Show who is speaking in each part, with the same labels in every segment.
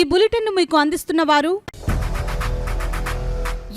Speaker 1: ఈ బులెటిన్ను మీకు అందిస్తున్న వారు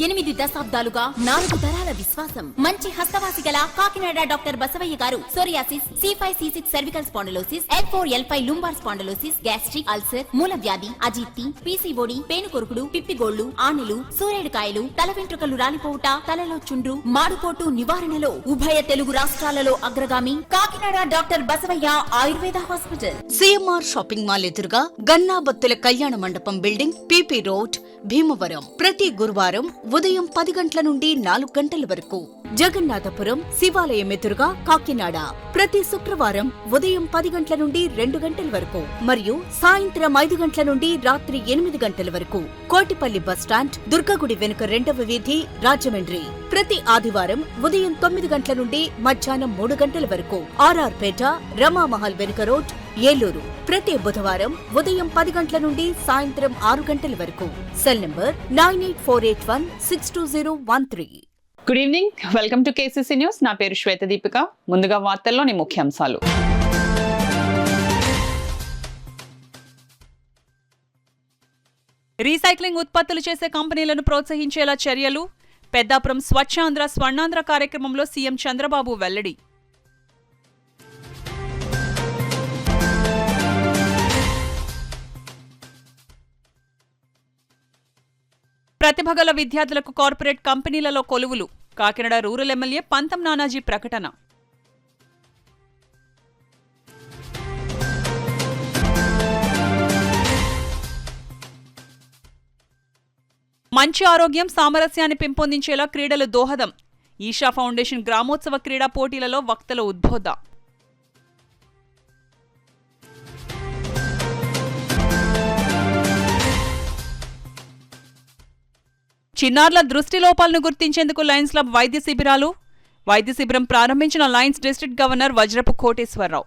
Speaker 2: 8 దశాబ్దాలుగా 4 తరాల విశ్వాసం. మంచి హస్తవాసి గల కాకినాడ డాక్టర్ బసవయ్య గారు psoriasis, C5C6 cervical spondylosis, L4L5 lumbar spondylosis, gastric ulcer, మూల వ్యాధి, అజీర్తి, పీసీఓడి, పేనుకొరుకుడు, పిప్పిగోళ్లు, ఆనెలు, సూరేడుకాయలు, తల వెంట్రుకలు రాలిపోవుట, తలలో చుండ్రు, మాడుపోటు నివారణలో ఉభయ తెలుగు రాష్ట్రాలలో అగ్రగామి Kakinada doctor Basavayya Ayurveda hospital.
Speaker 3: CMR shopping mall ఎదురుగా గన్నాబత్తుల కళ్యాణ మండపం బిల్డింగ్, పిపి రోడ్, భీమవరం. ప్రతి గురువారం ఉదయం 10 గంటల నుండి 4 గంటల వరకు. జగన్నాథపురం శివాలయం ఎదురుగా కాకినాడ ప్రతి శుక్రవారం ఉదయం 10 గంటల నుండి 2 గంటల వరకు మరియు సాయంత్రం 5 గంటల నుండి రాత్రి 8 గంటల వరకు. కోటిపల్లి బస్టాండ్, దుర్గగుడి వెనుక 2వ వీధి, రాజమండ్రి. ప్రతి ఆదివారం ఉదయం 9 గంటల నుండి మధ్యాహ్నం 3 గంటల వరకు. ఆర్ఆర్ పేట, రమామహల్ వెనుక రోడ్, ఏలూరు. ప్రతి బుధవారం ఉదయం 10 గంటల నుండి సాయంత్రం 6 గంటల వరకు. Cell number 9848162013.
Speaker 4: Good evening, welcome to KCC news. నా పేరు శ్వేత దీపిక. ముందుగా వార్తల్లోని ముఖ్యాంశాలు. రీసైక్లింగ్ ఉత్పత్తులు చేసే కంపెనీలను ప్రోత్సహించేలా చర్యలు. పెద్దాపురం స్వచ్ఛాంధ్ర స్వర్ణాంధ్ర కార్యక్రమంలో సీఎం చంద్రబాబు వెల్లడి. ప్రతిభగల విద్యార్థులకు కార్పొరేట్ కంపెనీలలో కొలువులు. కాకినాడ రూరల్ ఎమ్మెల్యే పంతం నానాజీ ప్రకటన. మంచి ఆరోగ్యం, సామరస్యాన్ని పెంపొందించేలా క్రీడలు దోహదం. ఈషా ఫౌండేషన్ గ్రామోత్సవ క్రీడా పోటీలలో వక్తల ఉద్బోధ. చిన్నారుల దృష్టి లోపాలను గుర్తించేందుకు లయన్స్ క్లబ్ వైద్య శిబిరాలు. వైద్య శిబిరం ప్రారంభించిన లయన్స్ డిస్ట్రిక్ట్ గవర్నర్ వజ్రపు కోటేశ్వరరావు.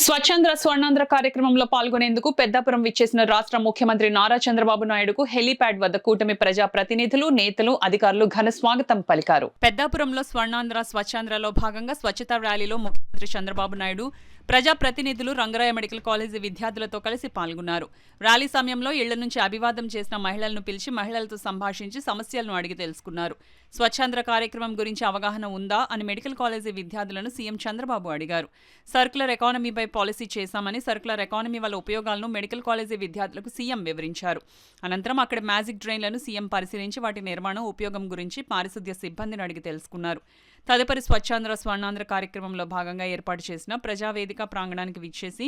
Speaker 4: స్వచ్ఛాంధ్ర స్వర్ణాంధ్ర కార్యక్రమంలో పాల్గొనేందుకు పెద్దాపురం విచ్చేసిన రాష్ట్ర ముఖ్యమంత్రి నారా చంద్రబాబు నాయుడుకు హెలీప్యాడ్ వద్ద కూటమి ప్రజా ప్రతినిధులు, నేతలు, అధికారులు ఘన స్వాగతం పలికారు. పెద్దాపురంలో స్వర్ణాంధ్ర స్వచ్ఛాంధ్రలో భాగంగా స్వచ్ఛతా ర్యాలీలో ముఖ్యమంత్రి చంద్రబాబు నాయుడు ప్రజాప్రతినిధులు రంగరాయ మెడికల్ కాలేజీ విద్యార్థులతో కలిసి పాల్గొన్నారు. ర్యాలీ సమయంలో ఇళ్ల నుంచి అభివాదం చేసిన మహిళలను పిలిచి మహిళలతో సంభాషించి సమస్యలను అడిగి తెలుసుకున్నారు. స్వచ్ఛాంధ్ర కార్యక్రమం గురించి అవగాహన ఉందా అని మెడికల్ కాలేజీ విద్యార్థులను సీఎం చంద్రబాబు అడిగారు. సర్క్యులర్ ఎకానమీపై పాలసీ చేశామని, సర్క్యులర్ ఎకానమీ వల్ల ఉపయోగాలను మెడికల్ కాలేజీ విద్యార్థులకు సీఎం వివరించారు. అనంతరం అక్కడ మ్యాజిక్ డ్రైన్లను సీఎం పరిశీలించి వాటి నిర్మాణం, ఉపయోగం గురించి పారిశుద్ధ్య సిబ్బందిని అడిగి తెలుసుకున్నారు. తదుపరి స్వచ్ఛాంధ్ర స్వర్ణాంధ్ర కార్యక్రమంలో భాగంగా ఏర్పాటు చేసిన ప్రజావేదిక ప్రాంగణానికి విచ్చేసి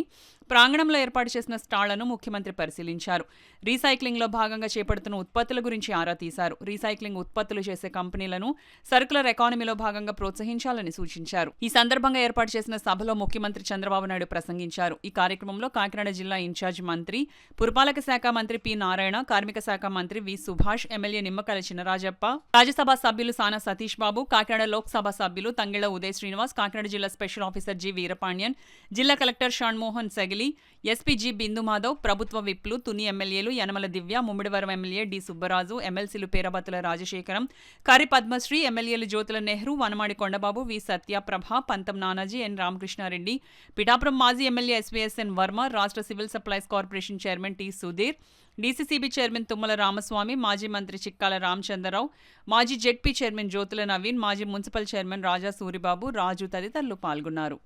Speaker 4: ప్రాంగణంలో ఏర్పాటు చేసిన స్టాళ్లను ముఖ్యమంత్రి పరిశీలించారు. రీసైక్లింగ్లో భాగంగా చేపడుతున్న ఉత్పత్తుల గురించి ఆరా తీశారు. రీసైక్లింగ్ ఉత్పత్తులు చేసే కంపెనీలను సర్క్యులర్ ఎకానమీలో భాగంగా ప్రోత్సహించాలని సూచించారు. ఈ సందర్భంగా ఏర్పాటు చేసిన సభలో ముఖ్యమంత్రి చంద్రబాబు నాయుడు ప్రసంగించారు. ఈ కార్యక్రమంలో కాకినాడ జిల్లా ఇన్ఛార్జ్ మంత్రి, పురపాలక శాఖ మంత్రి పి నారాయణ, కార్మిక శాఖ మంత్రి వి సుభాష్, ఎమ్మెల్యే నిమ్మకాయల చినరాజప్ప, రాజ్యసభ సభ్యులు సానా సతీష్ బాబు, కాకినాడ లోక్సభ సభ్యులు తంగిళ్ల ఉదయ్ శ్రీనివాస్, కాకినాడ జిల్లా స్పెషల్ ఆఫీసర్ జి వీరపాండ్యన్, జిల్లా కలెక్టర్ షణ్మోహన్ సెగిలి, ఎస్పీ జి బిందు మాధవ్, ప్రభుత్వ విప్లు, తుని ఎమ్మెల్యేలు యనమల దివ్య, ముమ్మిడివరం ఎమ్మెల్యే డి సుబ్బరాజు, ఎమ్మెల్సీలు పేరబత్తుల రాజశేఖరం, కరి పద్మశ్రీ, ఎమ్మెల్యేలు జ్యోతుల నెహ్రూ, వనమాడి కొండబాబు, వి సత్యప్రభ, పంతం నానాజీ, ఎన్ రామకృష్ణారెడ్డి, పిఠాపురం మాజీ ఎమ్మెల్యే ఎస్వీఎస్ఎన్ వర్మ, రాష్ట్ర civil supplies corporation chairman T Sudheer, DCCB chairman Tummala Ramaswamy, మాజీ మంత్రి చిక్కాల రామచంద్రరావు, మాజీ జెడ్పీ చైర్మన్ జ్యోతుల నవీన్, మాజీ మున్సిపల్ చైర్మన్ రాజా సూరిబాబు, రాజు తదితరులు పాల్గొన్నారు.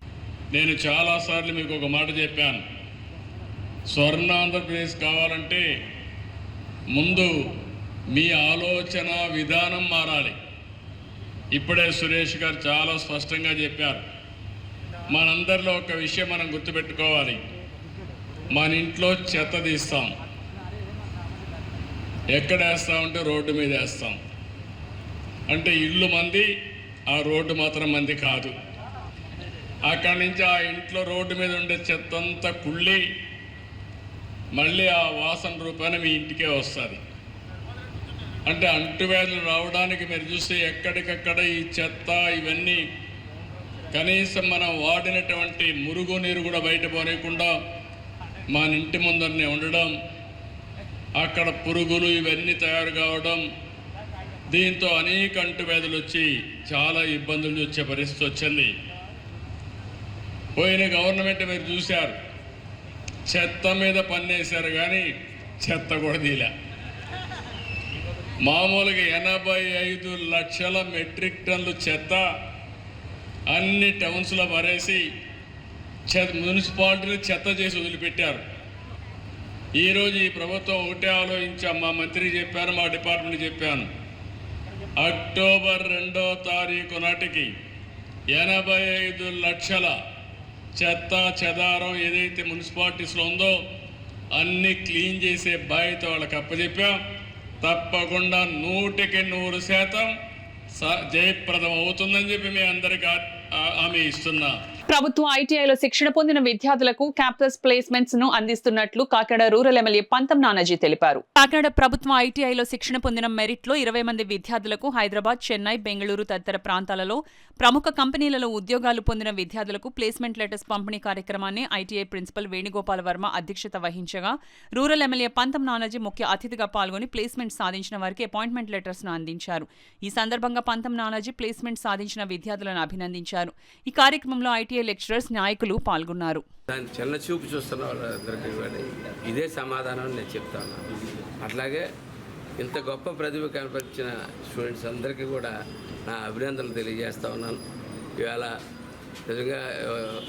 Speaker 5: నేను చాలాసార్లు మీకు ఒక మాట చెప్పాను, స్వర్ణ ఆంధ్రప్రదేశ్ కావాలంటే ముందు మీ ఆలోచన విధానం మారాలి. ఇప్పుడే సురేష్ గారు చాలా స్పష్టంగా చెప్పారు. మనందరిలో ఒక విషయం మనం గుర్తుపెట్టుకోవాలి, మన ఇంట్లో చెత్త తీస్తాం, ఎక్కడ వేస్తామంటే రోడ్డు మీద వేస్తాం. అంటే ఇల్లు మంది, ఆ రోడ్డు మాత్రం మంది కాదు. అక్కడి నుంచి ఆ ఇంట్లో రోడ్డు మీద ఉండే చెత్త అంతా కుళ్ళి మళ్ళీ ఆ వాసన రూపాన మీ ఇంటికే వస్తుంది. అంటే అంటువ్యాధులు రావడానికి మీరు చూస్తే ఎక్కడికక్కడ ఈ చెత్త ఇవన్నీ కనీసం మనం వాడినటువంటి మురుగు నీరు కూడా బయట పోనీయకుండా మన ఇంటి ముందరనే ఉండడం, అక్కడ పురుగులు ఇవన్నీ తయారు కావడం, దీంతో అనేక అంటువ్యాధులు వచ్చి చాలా ఇబ్బందులు వచ్చే పరిస్థితి వచ్చింది. పోయిన గవర్నమెంట్ మీరు చూశారు, చెత్త మీద పన్నేశారు కానీ చెత్త కూడా తీలే. మామూలుగా 85 లక్షల మెట్రిక్ టన్నులు చెత్త అన్ని టౌన్స్లో పరేసి మున్సిపాలిటీలు చెత్త చేసి వదిలిపెట్టారు. ఈరోజు ఈ ప్రభుత్వం ఒకటే ఆలోచించాం, మా మంత్రికి చెప్పాను, మా డిపార్ట్మెంట్ చెప్పాను, అక్టోబర్ 2వ తారీఖు నాటికి 85 లక్షల చెత్త చెదారం ఏదైతే మున్సిపాలిటీస్లో ఉందో అన్నీ క్లీన్ చేసే బాధ్యత వాళ్ళకి అప్పచెప్పాం. తప్పకుండా 100% జయప్రదం అవుతుందని చెప్పి మీ అందరికీ హామీ ఇస్తున్నా.
Speaker 4: ప్రభుత్వ ఐటీఐలో శిక్షణ పొందిన విద్యార్థులకు క్యాంపస్ ప్లేస్మెంట్స్ ను అందిస్తున్నట్లు కాకినాడ రూరల్ ఎమ్మెల్యే పంతం నానాజీ తెలిపారు. కాకినాడ ప్రభుత్వ ఐటీఐలో శిక్షణ పొందిన మెరిట్ లో 20 మంది విద్యార్థులకు హైదరాబాద్, చెన్నై, బెంగళూరు తదితర ప్రాంతాలలో ప్రముఖ కంపెనీలలో ఉద్యోగాలు పొందిన విద్యార్థులకు ప్లేస్మెంట్ లెటర్స్ పంపిణీ కార్యక్రమాన్ని ఐటీఐ ప్రిన్సిపల్ వేణుగోపాల్ వర్మ అధ్యక్షత వహించగా రూరల్ ఎమ్మెల్యే పంతం నానాజీ ముఖ్య అతిథిగా పాల్గొని ప్లేస్మెంట్ సాధించిన వారికి అపాయింట్మెంట్ లెటర్స్ ను అందించారు. ఈ సందర్భంగా పంతం నానాజీ ప్లేస్మెంట్ సాధించిన విద్యార్థులను అభినందించారు. ఈ కార్యక్రమంలో ఐటీఐ లెక్చరర్స్, నాయకులు పాల్గొన్నారు.
Speaker 6: దాన్ని చిన్న చూపు చూస్తున్న వాళ్ళందరికీ కూడా ఇదే సమాధానం నేను చెప్తాను. అట్లాగే ఇంత గొప్ప ప్రతిభ కనపరిచిన స్టూడెంట్స్ అందరికీ కూడా నా అభినందనలు తెలియజేస్తా ఉన్నాను. ఇవాళ నిజంగా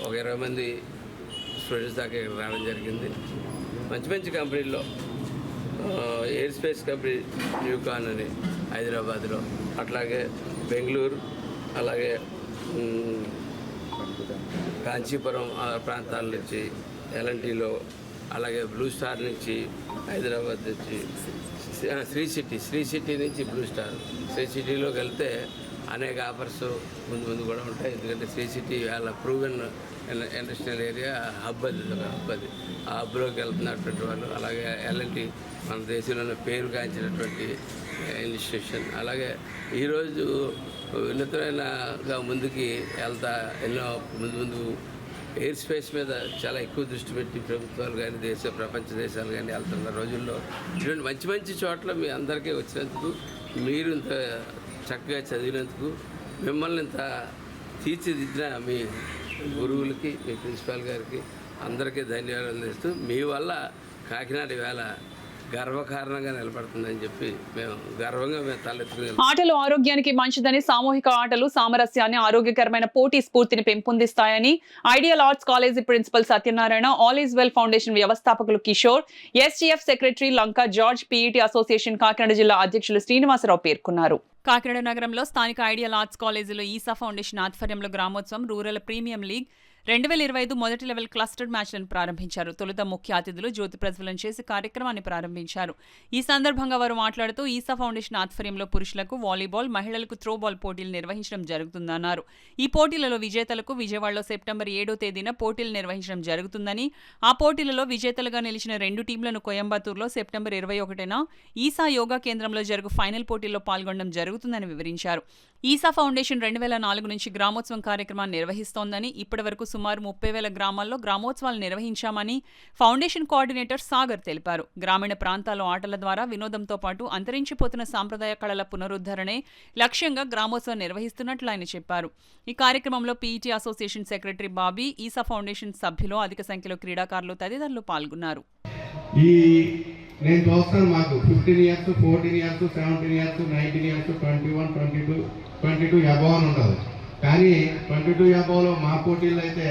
Speaker 6: ఒక 20 మంది స్టూడెంట్స్ దాకా ఇక్కడ రావడం జరిగింది. మంచి మంచి కంపెనీల్లో ఎయిర్ స్పేస్ కంపెనీ న్యూకాన్ అని హైదరాబాద్లో, అట్లాగే బెంగళూరు, అలాగే కాంచీపురం ప్రాంతాల నుంచి ఎల్ఎన్టీలో, అలాగే బ్లూ స్టార్ నుంచి హైదరాబాద్ నుంచి శ్రీ సిటీ నుంచి బ్లూ స్టార్. శ్రీ సిటీలోకి వెళ్తే అనేక ఆఫర్స్ ముందు కూడా ఉంటాయి. ఎందుకంటే శ్రీ సిటీ వాళ్ళ ప్రూవెన్ ఇండస్ట్రియల్ ఏరియా హబ్ అది. ఆ హబ్లోకి వెళ్తున్నటువంటి వాళ్ళు, అలాగే ఎల్ఎన్టీ మన దేశంలోనే పేరుగాంచినటువంటి ఇన్స్టిట్యూషన్. అలాగే ఈరోజు ఉన్నతమైనగా ముందుకి వెళ్తా ఎన్నో ముందు ఎయిర్ స్పేస్ మీద చాలా ఎక్కువ దృష్టి పెట్టి ప్రభుత్వాలు కానీ ప్రపంచ దేశాలు కానీ వెళ్తున్న రోజుల్లో ఇటువంటి మంచి మంచి చోట్ల మీ అందరికీ వచ్చినందుకు, మీరు ఇంత చక్కగా చదివినందుకు, మిమ్మల్ని ఇంత తీర్చిదిద్దిన మీ గురువులకి, మీ ప్రిన్సిపాల్ గారికి అందరికీ ధన్యవాదాలు చేస్తూ, మీ వల్ల కాకినాడ వేళ గర్వకారణంగా నిలబడుతుందని చెప్పి మేము తలెత్తుకుని.
Speaker 4: ఆటలు ఆరోగ్యానికి మంచిదని, సామూహిక ఆటలు సామరస్యాన్ని, ఆరోగ్యకరమైన పోటీ స్ఫూర్తిని పెంపొందిస్తాయని ideal arts college principal Satyanarayana, all is well foundation వ్యవస్థాపకులు Kishore, STF secretary Lanka George, PET association Kakinada జిల్లా అధ్యక్షులు శ్రీనివాసరావు పేర్కొన్నారు. కాకినాడ నగరంలో స్థానిక ఐడియల్ ఆర్ట్స్ కాలేజీలో ఈసా ఫౌండేషన్ ఆధ్వర్యంలో గ్రామోత్సవం రూరల్ ప్రీమియం లీగ్ 2025 మొదటి లెవెల్ క్లస్టర్డ్ మ్యాచ్లను ప్రారంభించారు. తొలుత ముఖ్య అతిథులు జ్యోతి ప్రజ్వలన చేసి కార్యక్రమాన్ని ప్రారంభించారు. ఈ సందర్భంగా వారు మాట్లాడుతూ ఈసా ఫౌండేషన్ ఆధ్వర్యంలో పురుషులకు వాలీబాల్, మహిళలకు త్రోబాల్ పోటీలు నిర్వహించడం జరుగుతుందన్నారు. ఈ పోటీలలో విజేతలకు విజయవాడలో సెప్టెంబర్ 7వ తేదీన పోటీలు నిర్వహించడం జరుగుతుందని, ఆ పోటీలలో విజేతలుగా నిలిచిన 2 టీంలను కోయంబత్తూరులో సెప్టెంబర్ 21న ఈసా యోగా కేంద్రంలో జరుగు ఫైనల్ పోటీల్లో పాల్గొనడం జరుగుతుందని వివరించారు. ఈసా ఫౌండేషన్ 2004 నుంచి గ్రామోత్సవం కార్యక్రమాన్ని నిర్వహిస్తోందని, ఇప్పటివరకు సుమారు 30,000 గ్రామాల్లో గ్రామోత్సవాలు నిర్వహించామని ఫౌండేషన్ కోఆర్డినేటర్ సాగర్ తెలిపారు. గ్రామీణ ప్రాంతాల్లో ఆటల ద్వారా వినోదంతో పాటు అంతరించిపోతున్న సాంప్రదాయ కళల పునరుద్ధరణే లక్ష్యంగా గ్రామోత్సవం నిర్వహిస్తున్నట్లు ఆయన చెప్పారు. ఈ కార్యక్రమంలో పీఈటీ అసోసియేషన్ సెక్రటరీ బాబీ, ఈసా ఫౌండేషన్ సభ్యులు, అధిక సంఖ్యలో క్రీడాకారులు తదితరులు పాల్గొన్నారు.
Speaker 7: నేను చూస్తాను, మాకు 15 years, 14 years, 17 years, 19 years, 21, 22 above అని ఉంటుంది. కానీ 22 అబవ్లో మా పోటీల్లో అయితే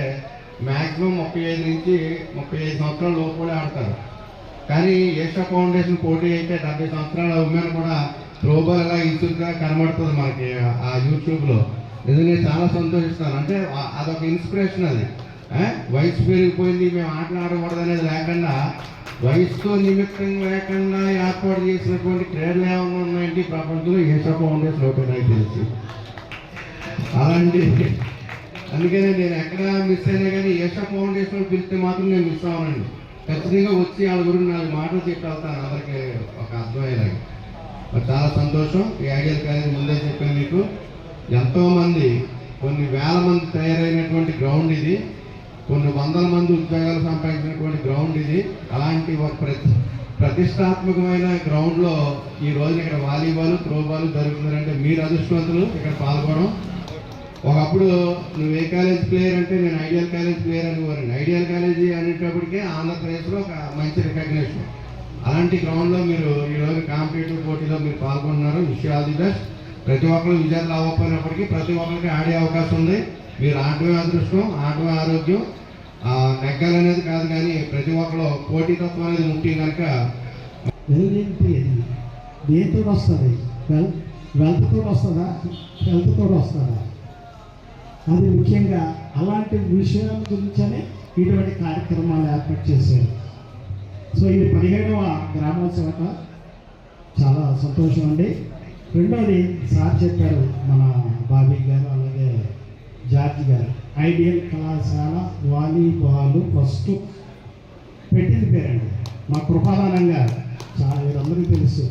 Speaker 7: మ్యాక్సిమం 35 నుంచి 35 సంవత్సరాల లోపు కూడా ఆడతారు. కానీ ఏషియా ఫౌండేషన్ పోటీ అయితే 70 సంవత్సరాల ఉమెన్ కూడా త్రోబాల్ ఎలా ఇన్స్టిట్యూట్గా కనబడుతుంది మనకి ఆ యూట్యూబ్లో. నిజంగా చాలా సంతోషిస్తాను. అంటే అదొక ఇన్స్పిరేషన్. అది వయసు పెరిగిపోయింది, మేము ఆటలు ఆడకూడదు అనేది లేకుండా, వయసుతో నిమిత్తం లేకుండా ఏర్పాటు చేసినటువంటి క్రీడలు ఏమైనా ఉన్నాయంటే ప్రపంచంలో ఏషియా ఫౌండేషన్ ఒకటి నాకు తెలిసి. అలాంటి అందుకనే నేను ఎక్కడ మిస్ అయినా కానీ ఏషియా ఫౌండేషన్ పిలిస్తే మాత్రం నేను మిస్ అవ్వనండి. ఖచ్చితంగా వచ్చి వాళ్ళ గురించి 4 మాటలు చెప్పి వెళ్తాను, అందరికీ ఒక అర్థమయ్యేలాగా. చాలా సంతోషం. ఈ ఐడియల్ కాలేజ్ ముందే చెప్పాను మీకు, ఎంతోమంది కొన్ని వేల మంది తయారైనటువంటి గ్రౌండ్ ఇది, కొన్ని వందల మంది ఉద్యోగాలు సంపాదించినటువంటి గ్రౌండ్ ఇది. అలాంటి ఒక ప్రతిష్టాత్మకమైన గ్రౌండ్లో ఈ రోజు ఇక్కడ వాలీబాల్, త్రోబాల్ జరుగుతుందంటే మీరు అదృష్టవంతులు ఇక్కడ పాల్గొనడం. ఒకప్పుడు నువ్వు ఏ కాలేజ్ ప్లేయర్ అంటే నేను ఐడియల్ కాలేజ్ ప్లేయర్ అనేవారండి. ఐడియల్ కాలేజీ అనేటప్పటికే ఆంధ్రప్రదేశ్లో ఒక మంచి రికగ్నేషన్. అలాంటి గ్రౌండ్లో మీరు ఈరోజు కాంపిటేటివ్ పోటీలో మీరు పాల్గొంటున్నారు. Wish all the best. ప్రతి ఒక్కరు విజయాలు అవ్వకపోయినప్పటికీ ప్రతి ఒక్కరికి ఆడే అవకాశం ఉంది. మీరు ఆటమే అదృష్టం, ఆటమే ఆరోగ్యం. నెగ్గాలనేది కాదు, కానీ ప్రతి ఒక్కరు పోటీతత్వం అనేది ముఖ్యం కనుక
Speaker 8: ఏంటి దేంతో వస్తుంది? వెల్త్తో వస్తుందా, హెల్త్తో వస్తుందా? అది ముఖ్యంగా అలాంటి విషయాల గురించనే ఇటువంటి కార్యక్రమాలు ఏర్పాటు చేశారు. సో ఇది 17వ గ్రామోత్సవ, చాలా సంతోషం అండి. రెండోది సార్ చెప్పారు, మన బాబీ గారు అలాగే జార్జి గారు, ఐడియల్ కళాశాల వాలీబాల్ ఫస్ట్ పెట్టింది పేరండి మా కృపాదానం గారు. చాలా మీరందరికీ తెలుసు.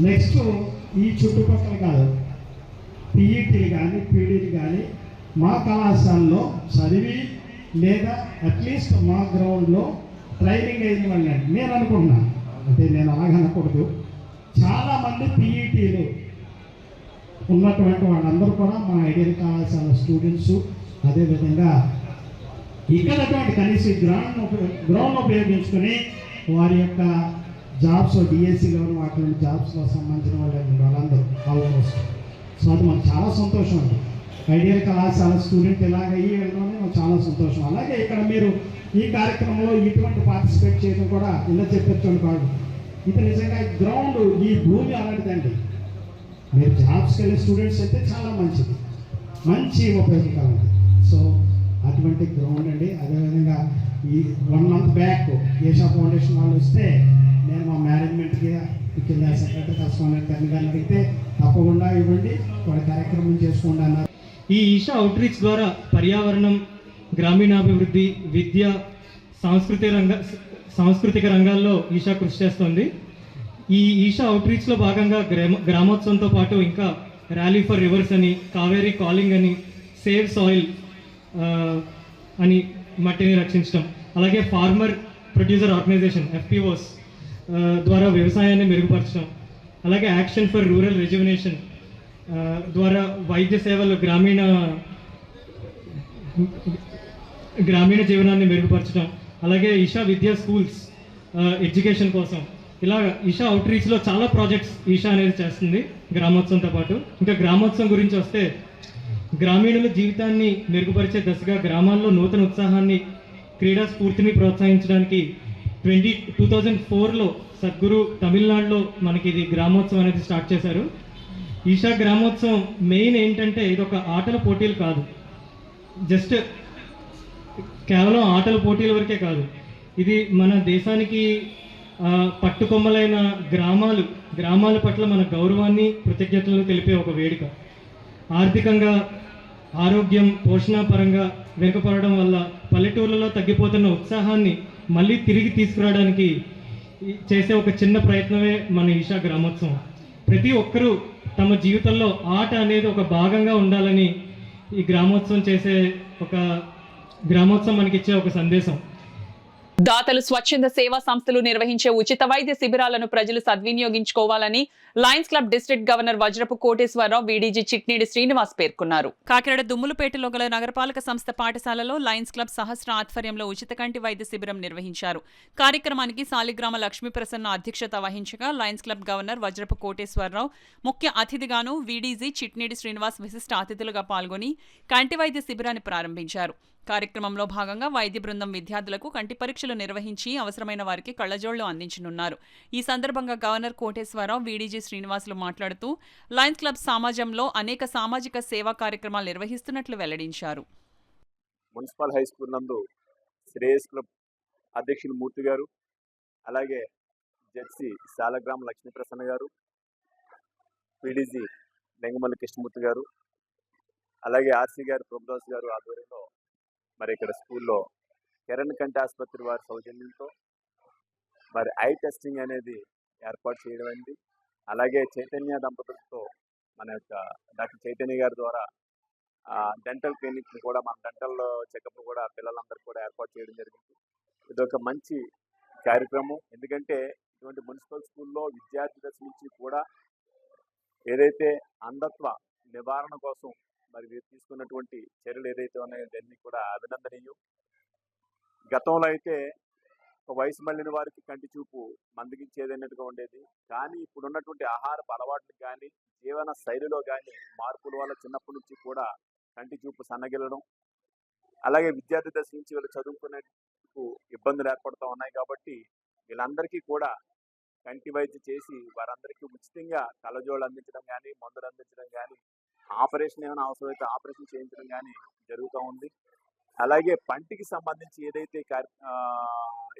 Speaker 8: నెక్స్ట్ ఈ చుట్టుపక్కల కాదు, పీఈటీలు కానీ పీడీలు కానీ మా కళాశాలలో చదివి లేదా అట్లీస్ట్ మా గ్రౌండ్లో ట్రైనింగ్ అయిన వాళ్ళని నేను అనుకుంటున్నాను. అంటే నేను అలాగనకూడదు, చాలామంది పీఈటీలు ఉన్నటువంటి వాళ్ళందరూ కూడా మా ఐడియల్ కళాశాల స్టూడెంట్స్. అదేవిధంగా ఇక్కడటువంటి కనీసం గ్రౌండ్ ఉపయోగించుకొని వారి యొక్క జాబ్స్ డిఎస్సీలో వాటి జాబ్స్లో సంబంధించిన వాళ్ళందరూ ఆల్మోస్ట్. సో అది మాకు చాలా సంతోషం అండి. ఐడియల్ కళాశాల స్టూడెంట్ ఇలాగ అయ్యి వెళ్ళడం మాకు చాలా సంతోషం. అలాగే ఇక్కడ మీరు ఈ కార్యక్రమంలో ఇటువంటి పార్టిసిపేట్ చేయడం కూడా ఇలా చెప్పొచ్చు కాదు. ఇది నిజంగా గ్రౌండ్, ఈ భూమి అలాంటిదండి. మీరు జాబ్స్కి వెళ్ళే స్టూడెంట్స్ అయితే చాలా మంచిది, మంచి ఉపయోగకరం. సో అటువంటి గ్రౌండ్ అండి. అదేవిధంగా ఈ 1 month బ్యాక్ ఏషా ఫౌండేషన్ వాళ్ళు వస్తే నేను మా మేనేజ్మెంట్కి కింద సెక్రటరీ కరెస్పాండెంట్ గారిని అడిగితే తప్పకుండా ఇవ్వండి, వాళ్ళ కార్యక్రమం చేసుకోండి అన్నారు.
Speaker 9: ఈ ఈషా అవుట్రీచ్ ద్వారా పర్యావరణం, గ్రామీణాభివృద్ధి, విద్య, సాంస్కృతిక రంగాల్లో ఈషా కృషి చేస్తుంది. ఈ ఈషా అవుట్రీచ్లో భాగంగా గ్రామోత్సవంతో పాటు ఇంకా ర్యాలీ ఫర్ రివర్స్ అని, కావేరీ కాలింగ్ అని, సేవ్ సాయిల్ అని మట్టిని రక్షించడం, అలాగే ఫార్మర్ ప్రొడ్యూసర్ ఆర్గనైజేషన్ FPOs ద్వారా వ్యవసాయాన్ని మెరుగుపరచడం, అలాగే యాక్షన్ ఫర్ రూరల్ రెజ్యువనేషన్ ద్వారా వైద్య సేవలు, గ్రామీణ జీవనాన్ని మెరుగుపరచడం, అలాగే ఈషా విద్యా స్కూల్స్ ఎడ్యుకేషన్ కోసం. ఇలా ఈషా అవుట్రీచ్లో చాలా ప్రాజెక్ట్స్ ఈషా అనేది చేస్తుంది గ్రామోత్సవంతో పాటు. ఇంకా గ్రామోత్సవం గురించి వస్తే, గ్రామీణుల జీవితాన్ని మెరుగుపరిచే దశగా గ్రామాల్లో నూతన ఉత్సాహాన్ని, క్రీడా స్ఫూర్తిని ప్రోత్సహించడానికి 2004లో సద్గురు తమిళనాడులో మనకి ఇది గ్రామోత్సవం అనేది స్టార్ట్ చేశారు. ఈషా గ్రామోత్సవం మెయిన్ ఏంటంటే ఇది ఒక ఆటల పోటీలు కాదు, జస్ట్ కేవలం ఆటల పోటీల వరకే కాదు. ఇది మన దేశానికి పట్టుకొమ్మలైన గ్రామాల పట్ల మన గౌరవాన్ని, కృతజ్ఞతలను తెలిపే ఒక వేడుక. ఆర్థికంగా, ఆరోగ్యం, పోషణ పరంగా వెనుకపడడం వల్ల పల్లెటూర్లలో తగ్గిపోతున్న ఉత్సాహాన్ని మళ్ళీ తిరిగి తీసుకురావడానికి చేసే ఒక చిన్న ప్రయత్నమే మన ఈషా గ్రామోత్సవం. ప్రతి ఒక్కరూ తమ జీవితంలో ఆట అనేది ఒక భాగంగా ఉండాలని ఈ గ్రామోత్సవం మనకిచ్చే ఒక సందేశం.
Speaker 4: దాతలు, స్వచ్ఛంద సేవా సంస్థలు నిర్వహించే ఉచిత వైద్య శిబిరాలను ప్రజలు సద్వినియోగించుకోవాలని లయన్స్ క్లబ్ డిస్ట్రిక్ట్ గవర్నర్ వజ్రపు కోటేశ్వరరావు, వీడీజీ చిట్నీడి శ్రీనివాస్ పేర్కొన్నారు. కాకినాడ దుమ్ములపేటలో గల నగరపాలక సంస్థ పాఠశాలలో లయన్స్ క్లబ్ సహస్ర ఆధ్వర్యంలో ఉచిత కంటి వైద్య శిబిరం నిర్వహించారు. కార్యక్రమానికి సాలిగ్రామ లక్ష్మీప్రసన్న అధ్యక్షత వహించగా లయన్స్ క్లబ్ గవర్నర్ వజ్రపు కోటేశ్వరరావు ముఖ్య అతిథిగాను, వీడీజీ చిట్నీడి శ్రీనివాస్ విశిష్ట అతిథులుగా పాల్గొని కంటి వైద్య శిబిరాన్ని ప్రారంభించారు. కార్యక్రమంలో భాగంగా వైద్య బృందం విద్యార్థులకు కంటి పరీక్షలు నిర్వహించి అవసరమైన వారికి కళ్లజోళ్లు అందించనున్నారు. ఈ సందర్భంగా గవర్నర్ కోటేశ్వరరావు, వీడీజీ శ్రీనివాసులు మాట్లాడుతూ లయన్స్ క్లబ్ సమాజంలో అనేక సామాజిక సేవా కార్యక్రమాలు నిర్వహిస్తున్నట్లు వెల్లడించారు.
Speaker 10: మున్సిపల్ హై స్కూల్ నందు శ్రేయస్ క్లబ్ అధ్యక్షులు మూర్తి గారు, అలాగే జెడ్సీ సాలగ్రామ లక్ష్మీప్రసన్న గారు, పీడీజీ లింగమల్లి కృష్ణమూర్తి గారు, అలాగే ఆర్సీ గారు, ప్రభుదాస్ గారు ఆధ్వర్యంలో మరి ఇక్కడ స్కూల్లో కిరణ్ కంటి ఆసుపత్రి వారి సౌజన్యంతో మరి ఐ టెస్టింగ్ అనేది ఏర్పాటు చేయడం అయింది. అలాగే చైతన్య దంపతులతో మన యొక్క డాక్టర్ చైతన్య గారి ద్వారా డెంటల్ క్లినిక్ని కూడా, మన డెంటల్ చెకప్ కూడా పిల్లలందరూ కూడా ఏర్పాటు చేయడం జరిగింది. ఇదొక మంచి కార్యక్రమం. ఎందుకంటే ఇటువంటి మున్సిపల్ స్కూల్లో విద్యార్థి దశ నుంచి కూడా ఏదైతే అంధత్వ నివారణ కోసం మరి వీరు తీసుకున్నటువంటి చర్యలు ఏదైతే ఉన్నాయో ఇవన్నీ కూడా అభినందనీయం. గతంలో అయితే ఒక వయసు మళ్ళిన వారికి కంటి చూపు మందగించేదన్నట్టుగా ఉండేది. కానీ ఇప్పుడున్నటువంటి ఆహారపు అలవాట్లు కానీ జీవన శైలిలో కానీ మార్పుల వల్ల చిన్నప్పటి నుంచి కూడా కంటి చూపు సన్నగిల్లడం, అలాగే విద్యార్థి దశ నుంచి వీళ్ళు చదువుకునేందుకు ఇబ్బందులు ఏర్పడుతూ ఉన్నాయి. కాబట్టి వీళ్ళందరికీ కూడా కంటి వైద్యం చేసి వారందరికీ ఉచితంగా కళ్ళజోళ్ళు అందించడం కానీ, మందులు అందించడం కానీ, ఆపరేషన్ ఏమైనా అవసరమైతే ఆపరేషన్ చేయించడం కానీ జరుగుతూ ఉంది. అలాగే పంటికి సంబంధించి ఏదైతే